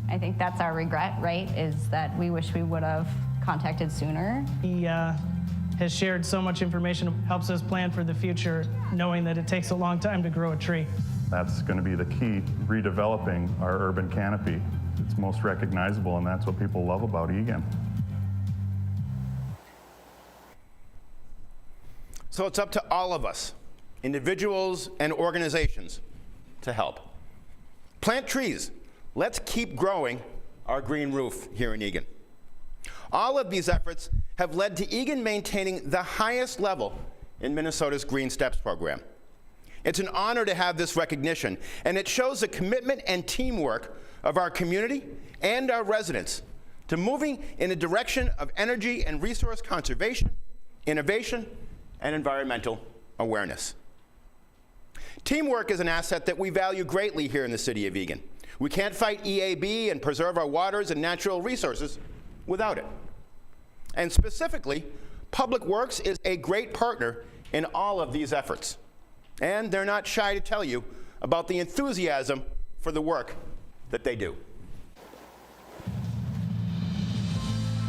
I think that's our regret, right? Is that we wish we would have contacted sooner. He has shared so much information, helps us plan for the future, knowing that it takes a long time to grow a tree. That's going to be the key, redeveloping our urban canopy. It's most recognizable, and that's what people love about Eagan. So it's up to all of us, individuals and organizations, to help. Plant trees. Let's keep growing our green roof here in Eagan. All of these efforts have led to Eagan maintaining the highest level in Minnesota's Green Steps program. It's an honor to have this recognition, and it shows the commitment and teamwork of our community and our residents to moving in a direction of energy and resource conservation, innovation, and environmental awareness. Teamwork is an asset that we value greatly here in the city of Eagan. We can't fight EAB and preserve our waters and natural resources without it. And specifically, Public Works is a great partner in all of these efforts. And they're not shy to tell you about the enthusiasm for the work that they do.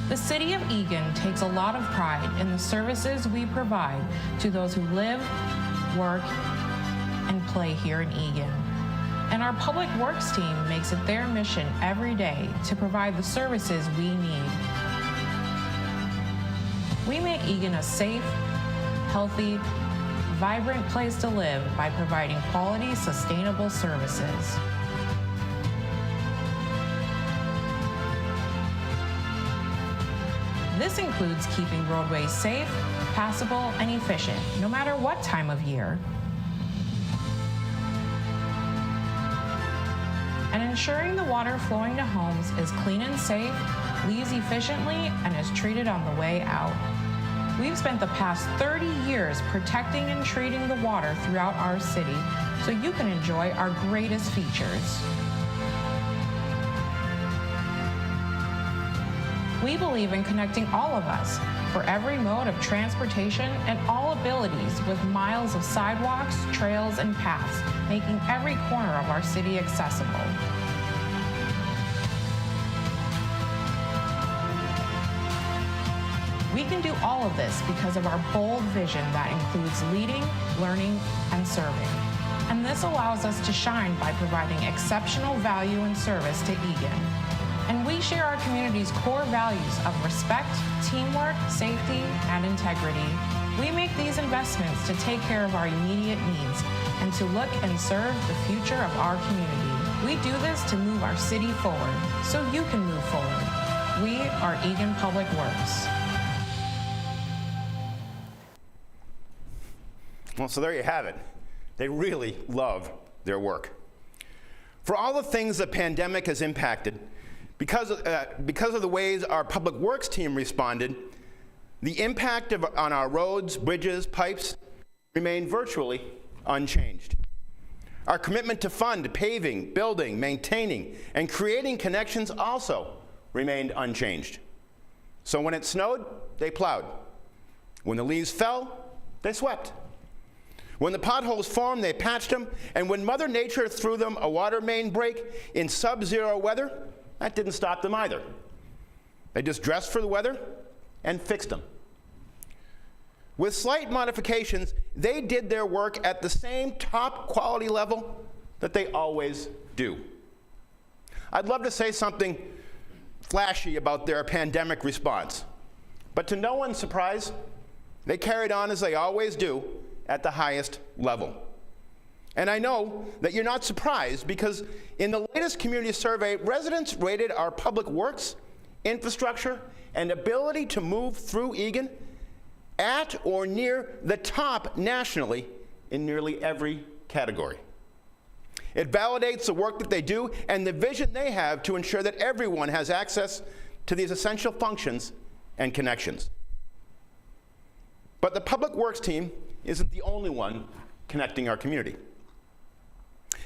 The City of Eagan takes a lot of pride in the services we provide to those who live, work, and play here in Eagan. And our Public Works team makes it their mission every day to provide the services we need. We make Eagan a safe, healthy, vibrant place to live by providing quality, sustainable services. This includes keeping roadways safe, passable, and efficient, no matter what time of year. And ensuring the water flowing to homes is clean and safe, leaves efficiently, and is treated on the way out. We've spent the past 30 years protecting and treating the water throughout our city so you can enjoy our greatest features. We believe in connecting all of us for every mode of transportation and all abilities with miles of sidewalks, trails, and paths, making every corner of our city accessible. We can do all of this because of our bold vision that includes leading, learning, and serving. And this allows us to shine by providing exceptional value and service to Eagan. And we share our community's core values of respect, teamwork, safety, and integrity. We make these investments to take care of our immediate needs and to look and serve the future of our community. We do this to move our city forward so you can move forward. We are Eagan Public Works. Well, so there you have it. They really love their work. For all the things the pandemic has impacted, because of the ways our public works team responded, the impact on our roads, bridges, pipes remained virtually unchanged. Our commitment to fund paving, building, maintaining, and creating connections also remained unchanged. So when it snowed, they plowed. When the leaves fell, they swept. When the potholes formed, they patched them, and when Mother Nature threw them a water main break in sub-zero weather, that didn't stop them either. They just dressed for the weather and fixed them. With slight modifications, they did their work at the same top quality level that they always do. I'd love to say something flashy about their pandemic response, but to no one's surprise, they carried on as they always do at the highest level. And I know that you're not surprised because in the latest community survey, residents rated our public works, infrastructure, and ability to move through Eagan at or near the top nationally in nearly every category. It validates the work that they do and the vision they have to ensure that everyone has access to these essential functions and connections. But the public works team isn't the only one connecting our community.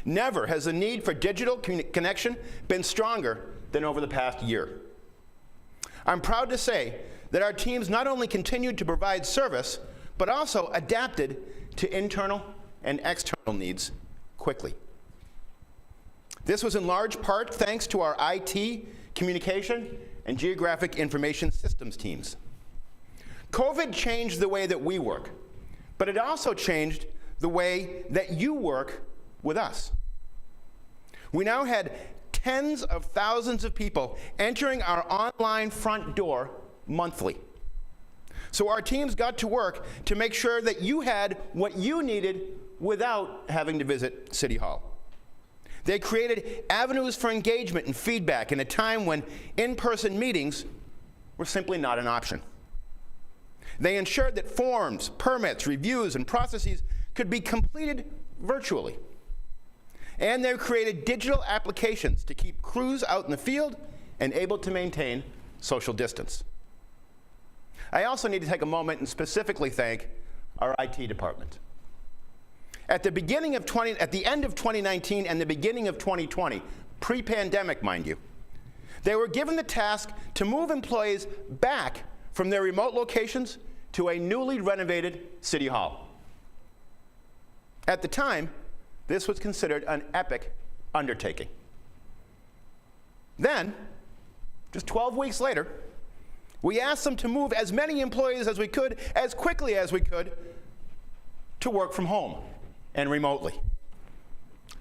Never has the need for digital connection been stronger than over the past year. I'm proud to say that our teams not only continued to provide service, but also adapted to internal and external needs quickly. This was in large part thanks to our IT, communication, and geographic information systems teams. COVID changed the way that we work, but it also changed the way that you work with us. We now had tens of thousands of people entering our online front door monthly. So our teams got to work to make sure that you had what you needed without having to visit City Hall. They created avenues for engagement and feedback in a time when in-person meetings were simply not an option. They ensured that forms, permits, reviews, and processes could be completed virtually. And they created digital applications to keep crews out in the field and able to maintain social distance. I also need to take a moment and specifically thank our IT department. At the end of 2019 and the beginning of 2020, pre-pandemic, mind you, they were given the task to move employees back from their remote locations to a newly renovated City Hall. At the time, this was considered an epic undertaking. Then, just 12 weeks later, we asked them to move as many employees as we could, as quickly as we could, to work from home and remotely.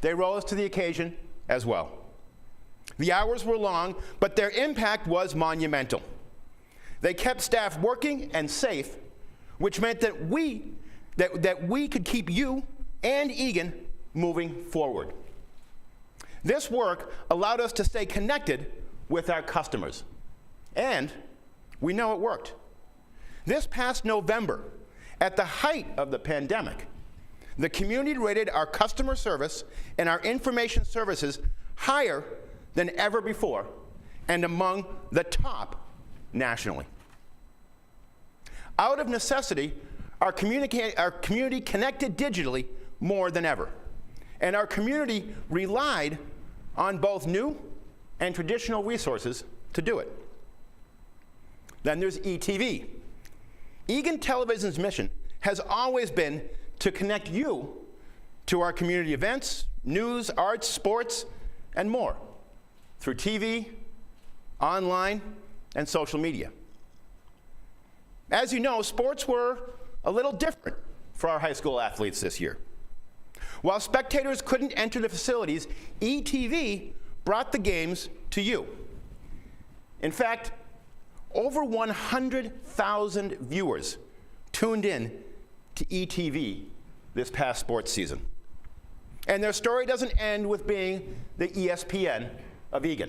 They rose to the occasion as well. The hours were long, but their impact was monumental. They kept staff working and safe, which meant that we could keep you and Eagan moving forward. This work allowed us to stay connected with our customers, and we know it worked. This past November, at the height of the pandemic, the community rated our customer service and our information services higher than ever before and among the top nationally. Out of necessity, our community connected digitally more than ever, and our community relied on both new and traditional resources to do it. Then there's ETV. Eagan Television's mission has always been to connect you to our community events, news, arts, sports, and more through TV, online, and social media. As you know, sports were a little different for our high school athletes this year. While spectators couldn't enter the facilities, ETV brought the games to you. In fact, over 100,000 viewers tuned in to ETV this past sports season. And their story doesn't end with being the ESPN of Eagan.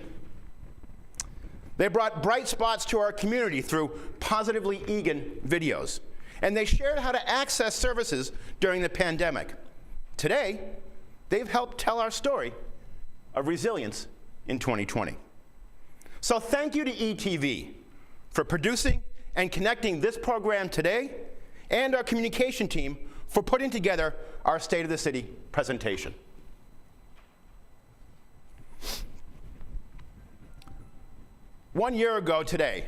They brought bright spots to our community through Positively Eagan videos, and they shared how to access services during the pandemic. Today, they've helped tell our story of resilience in 2020. So thank you to ETV for producing and connecting this program today, and our communication team for putting together our State of the City presentation. One year ago today,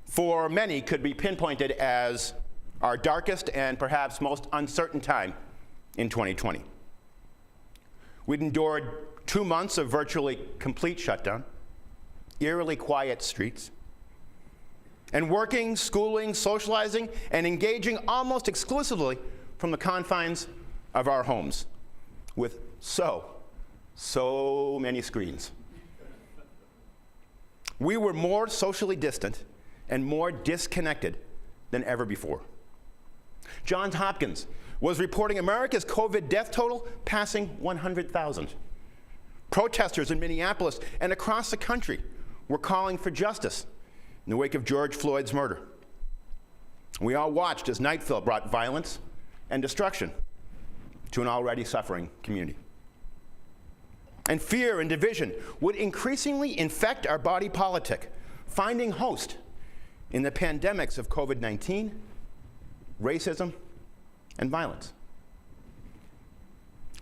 for many, could be pinpointed as our darkest and perhaps most uncertain time in 2020. We'd endured 2 months of virtually complete shutdown, eerily quiet streets, and working, schooling, socializing, and engaging almost exclusively from the confines of our homes with so many screens. We were more socially distant and more disconnected than ever before. Johns Hopkins was reporting America's COVID death total passing 100,000. Protesters in Minneapolis and across the country were calling for justice in the wake of George Floyd's murder. We all watched as Nightfall brought violence and destruction to an already suffering community. And fear and division would increasingly infect our body politic, finding host in the pandemics of COVID-19, racism, and violence.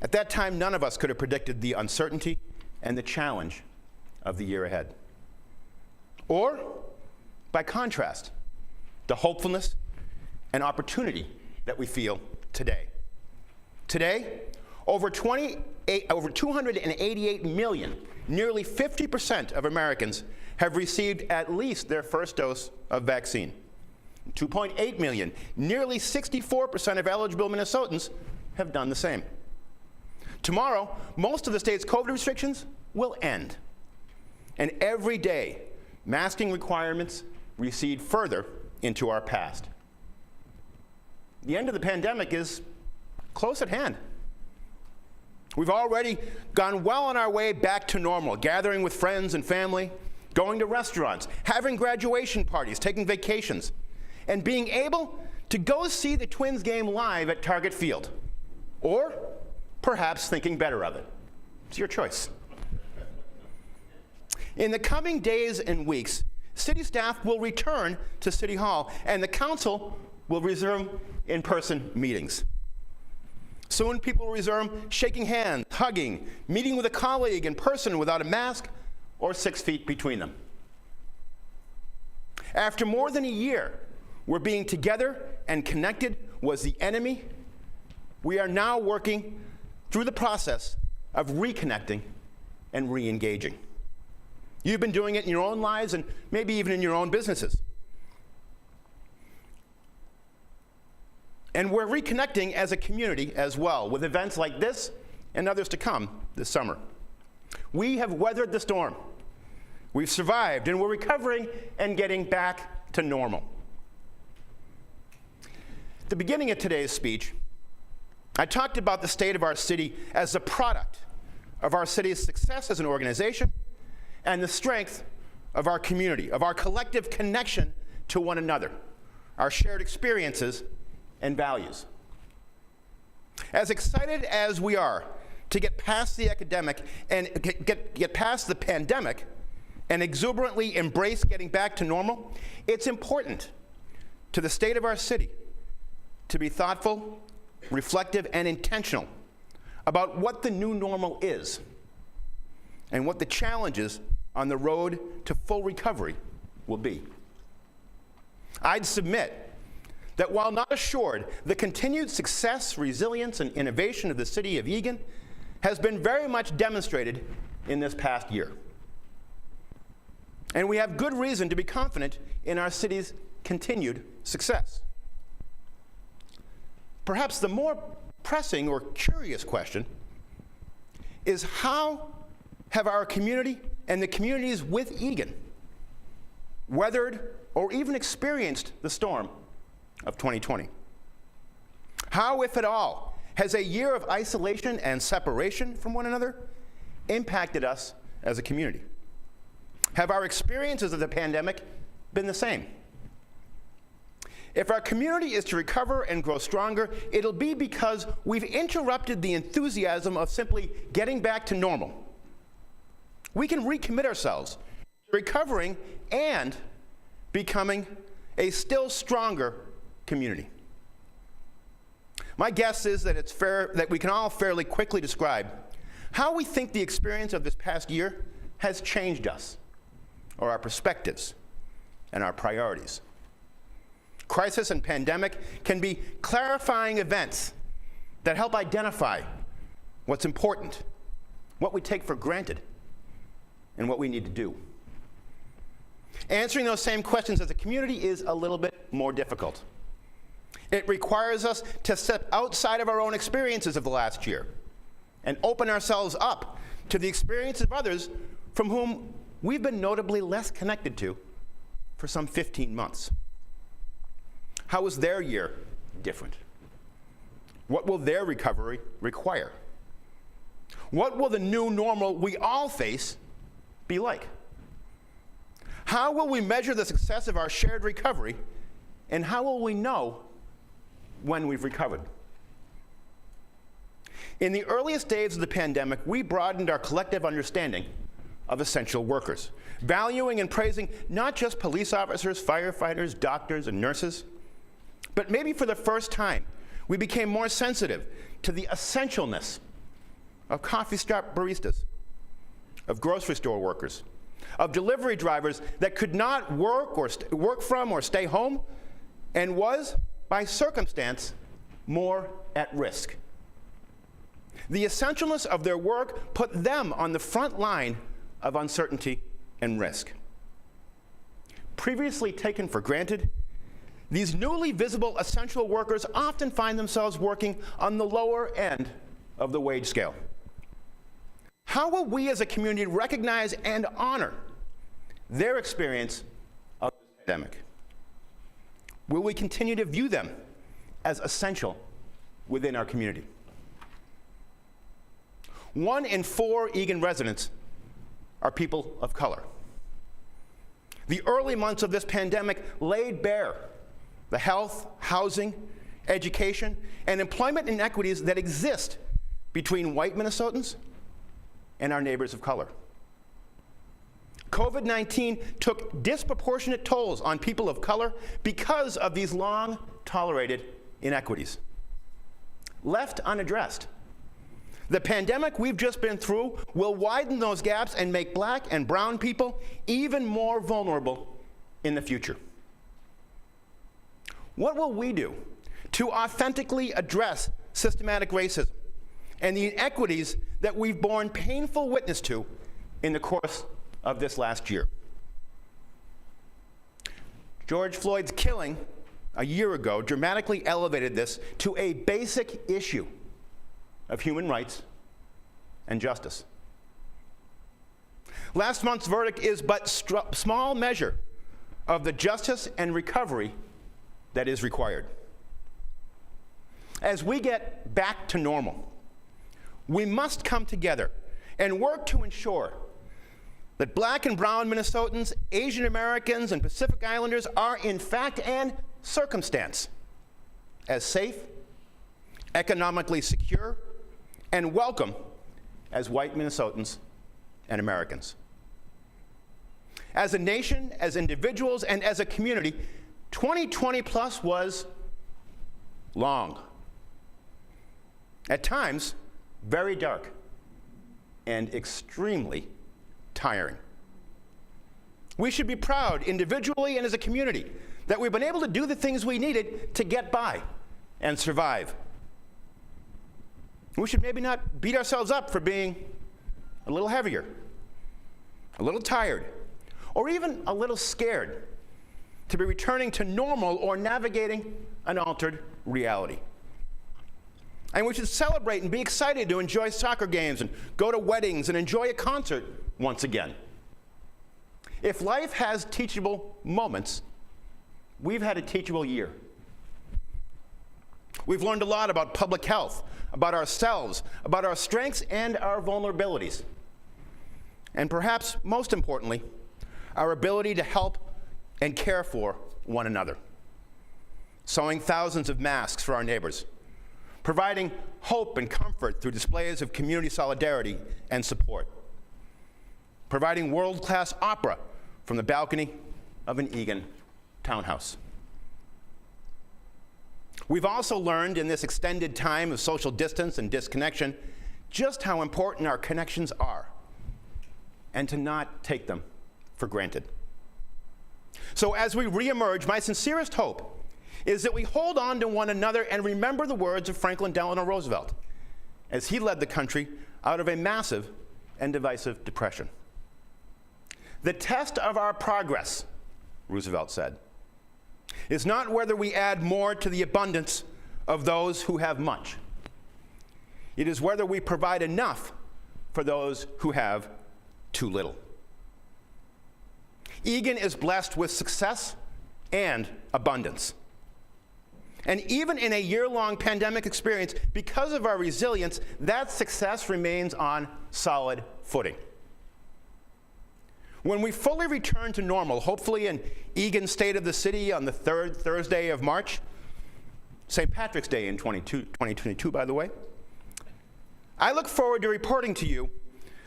At that time, none of us could have predicted the uncertainty and the challenge of the year ahead. Or, by contrast, the hopefulness and opportunity that we feel today. Today, over 288 million, nearly 50% of Americans have received at least their first dose of vaccine. 2.8 million, nearly 64% of eligible Minnesotans have done the same. Tomorrow, most of the state's COVID restrictions will end. And every day, masking requirements recede further into our past. The end of the pandemic is close at hand. We've already gone well on our way back to normal, gathering with friends and family, going to restaurants, having graduation parties, taking vacations, and being able to go see the Twins game live at Target Field, or perhaps thinking better of it. It's your choice. In the coming days and weeks, city staff will return to City Hall, and the council will resume in-person meetings. Soon people will resume shaking hands, hugging, meeting with a colleague in person without a mask or 6 feet between them. After more than a year where being together and connected was the enemy, we are now working through the process of reconnecting and re-engaging. You've been doing it in your own lives and maybe even in your own businesses. And we're reconnecting as a community as well, with events like this and others to come this summer. We have weathered the storm. We've survived, and we're recovering and getting back to normal. At the beginning of today's speech, I talked about the state of our city as the product of our city's success as an organization and the strength of our community, of our collective connection to one another, our shared experiences and values. As excited as we are to get past the academic and get past the pandemic and exuberantly embrace getting back to normal, it's important to the state of our city to be thoughtful, reflective, and intentional about what the new normal is and what the challenges on the road to full recovery will be. I'd submit that while not assured, the continued success, resilience, and innovation of the city of Eagan has been very much demonstrated in this past year. And we have good reason to be confident in our city's continued success. Perhaps the more pressing or curious question is, how have our community and the communities with Eagan weathered or even experienced the storm of 2020? How, if at all, has a year of isolation and separation from one another impacted us as a community? Have our experiences of the pandemic been the same? If our community is to recover and grow stronger, it'll be because we've interrupted the enthusiasm of simply getting back to normal. We can recommit ourselves to recovering and becoming a still stronger community. My guess is that it's fair that we can all fairly quickly describe how we think the experience of this past year has changed us, or our perspectives and our priorities. Crisis and pandemic can be clarifying events that help identify what's important, what we take for granted, and what we need to do. Answering those same questions as a community is a little bit more difficult. It requires us to step outside of our own experiences of the last year and open ourselves up to the experiences of others from whom we've been notably less connected to for some 15 months. How was their year different? What will their recovery require? What will the new normal we all face be like? How will we measure the success of our shared recovery, and how will we know when we've recovered? In the earliest days of the pandemic, we broadened our collective understanding of essential workers, valuing and praising not just police officers, firefighters, doctors, and nurses, but maybe for the first time, we became more sensitive to the essentialness of coffee shop baristas, of grocery store workers, of delivery drivers that could not work from or stay home, and was, by circumstance, more at risk. The essentialness of their work put them on the front line of uncertainty and risk. Previously taken for granted, these newly visible essential workers often find themselves working on the lower end of the wage scale. How will we as a community recognize and honor their experience of the pandemic? Will we continue to view them as essential within our community? 1 in 4 Eagan residents are people of color. The early months of this pandemic laid bare the health, housing, education, and employment inequities that exist between white Minnesotans and our neighbors of color. COVID-19 took disproportionate tolls on people of color because of these long-tolerated inequities. Left unaddressed, the pandemic we've just been through will widen those gaps and make black and brown people even more vulnerable in the future. What will we do to authentically address systematic racism and the inequities that we've borne painful witness to in the course of this last year? George Floyd's killing a year ago dramatically elevated this to a basic issue of human rights and justice. Last month's verdict is but small measure of the justice and recovery that is required. As we get back to normal, we must come together and work to ensure that black and brown Minnesotans, Asian Americans, and Pacific Islanders are in fact and circumstance as safe, economically secure, and welcome as white Minnesotans and Americans. As a nation, as individuals, and as a community, 2020 plus was long. At times, very dark and extremely tiring. We should be proud individually and as a community that we've been able to do the things we needed to get by and survive. We should maybe not beat ourselves up for being a little heavier, a little tired, or even a little scared to be returning to normal or navigating an altered reality. And we should celebrate and be excited to enjoy soccer games and go to weddings and enjoy a concert once again. If life has teachable moments, we've had a teachable year. We've learned a lot about public health, about ourselves, about our strengths and our vulnerabilities. And perhaps most importantly, our ability to help and care for one another. Sewing thousands of masks for our neighbors, providing hope and comfort through displays of community solidarity and support, providing world-class opera from the balcony of an Eagan townhouse. We've also learned in this extended time of social distance and disconnection just how important our connections are, and to not take them for granted. So as we reemerge, my sincerest hope is that we hold on to one another and remember the words of Franklin Delano Roosevelt as he led the country out of a massive and divisive depression. The test of our progress, Roosevelt said, is not whether we add more to the abundance of those who have much. It is whether we provide enough for those who have too little. Eagan is blessed with success and abundance. And even in a year-long pandemic experience, because of our resilience, that success remains on solid footing. When we fully return to normal, hopefully in Eagan State of the City on the third Thursday of March, St. Patrick's Day in 2022, by the way, I look forward to reporting to you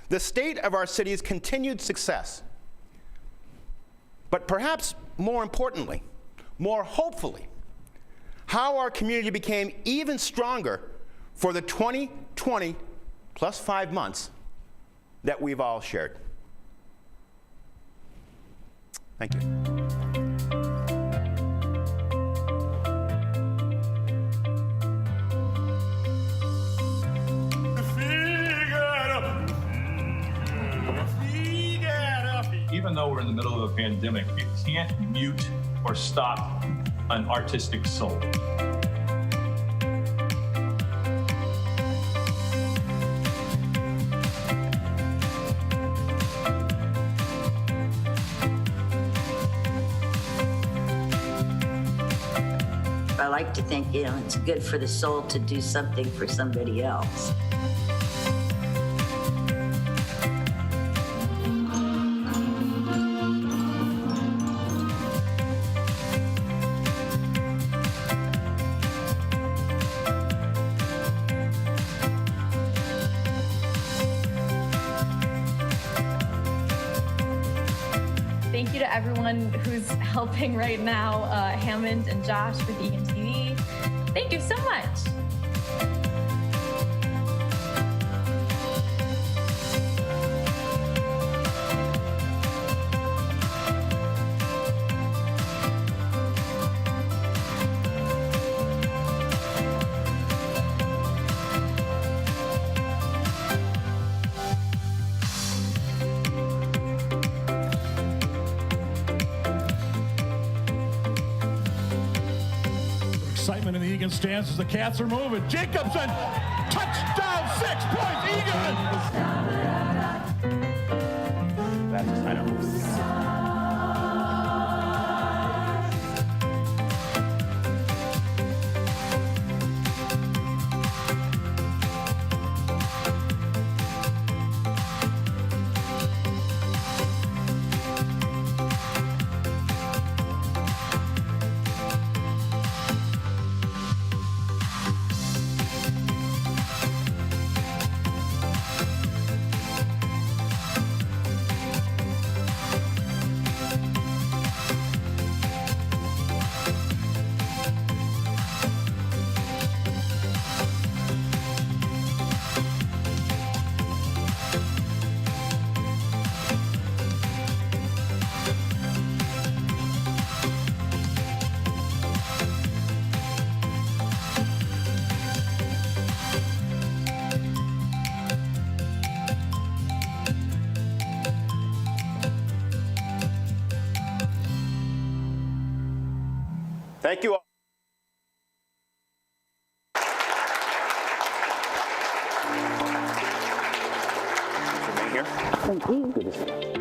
the state of our city's continued success. But perhaps more importantly, more hopefully, how our community became even stronger for the 2020 plus 5 months that we've all shared. Thank you. Even though we're in the middle of a pandemic, you can't mute or stop an artistic soul. I like to think, it's good for the soul to do something for somebody else. Thank you to everyone who's helping right now, Hammond and Josh with Eagan TV. Thank you so much. Excitement in the Eagan stands as the Cats are moving. Jacobson, touchdown, 6 points, Eagan! I know. Thank you all. Thank you. Good to see you.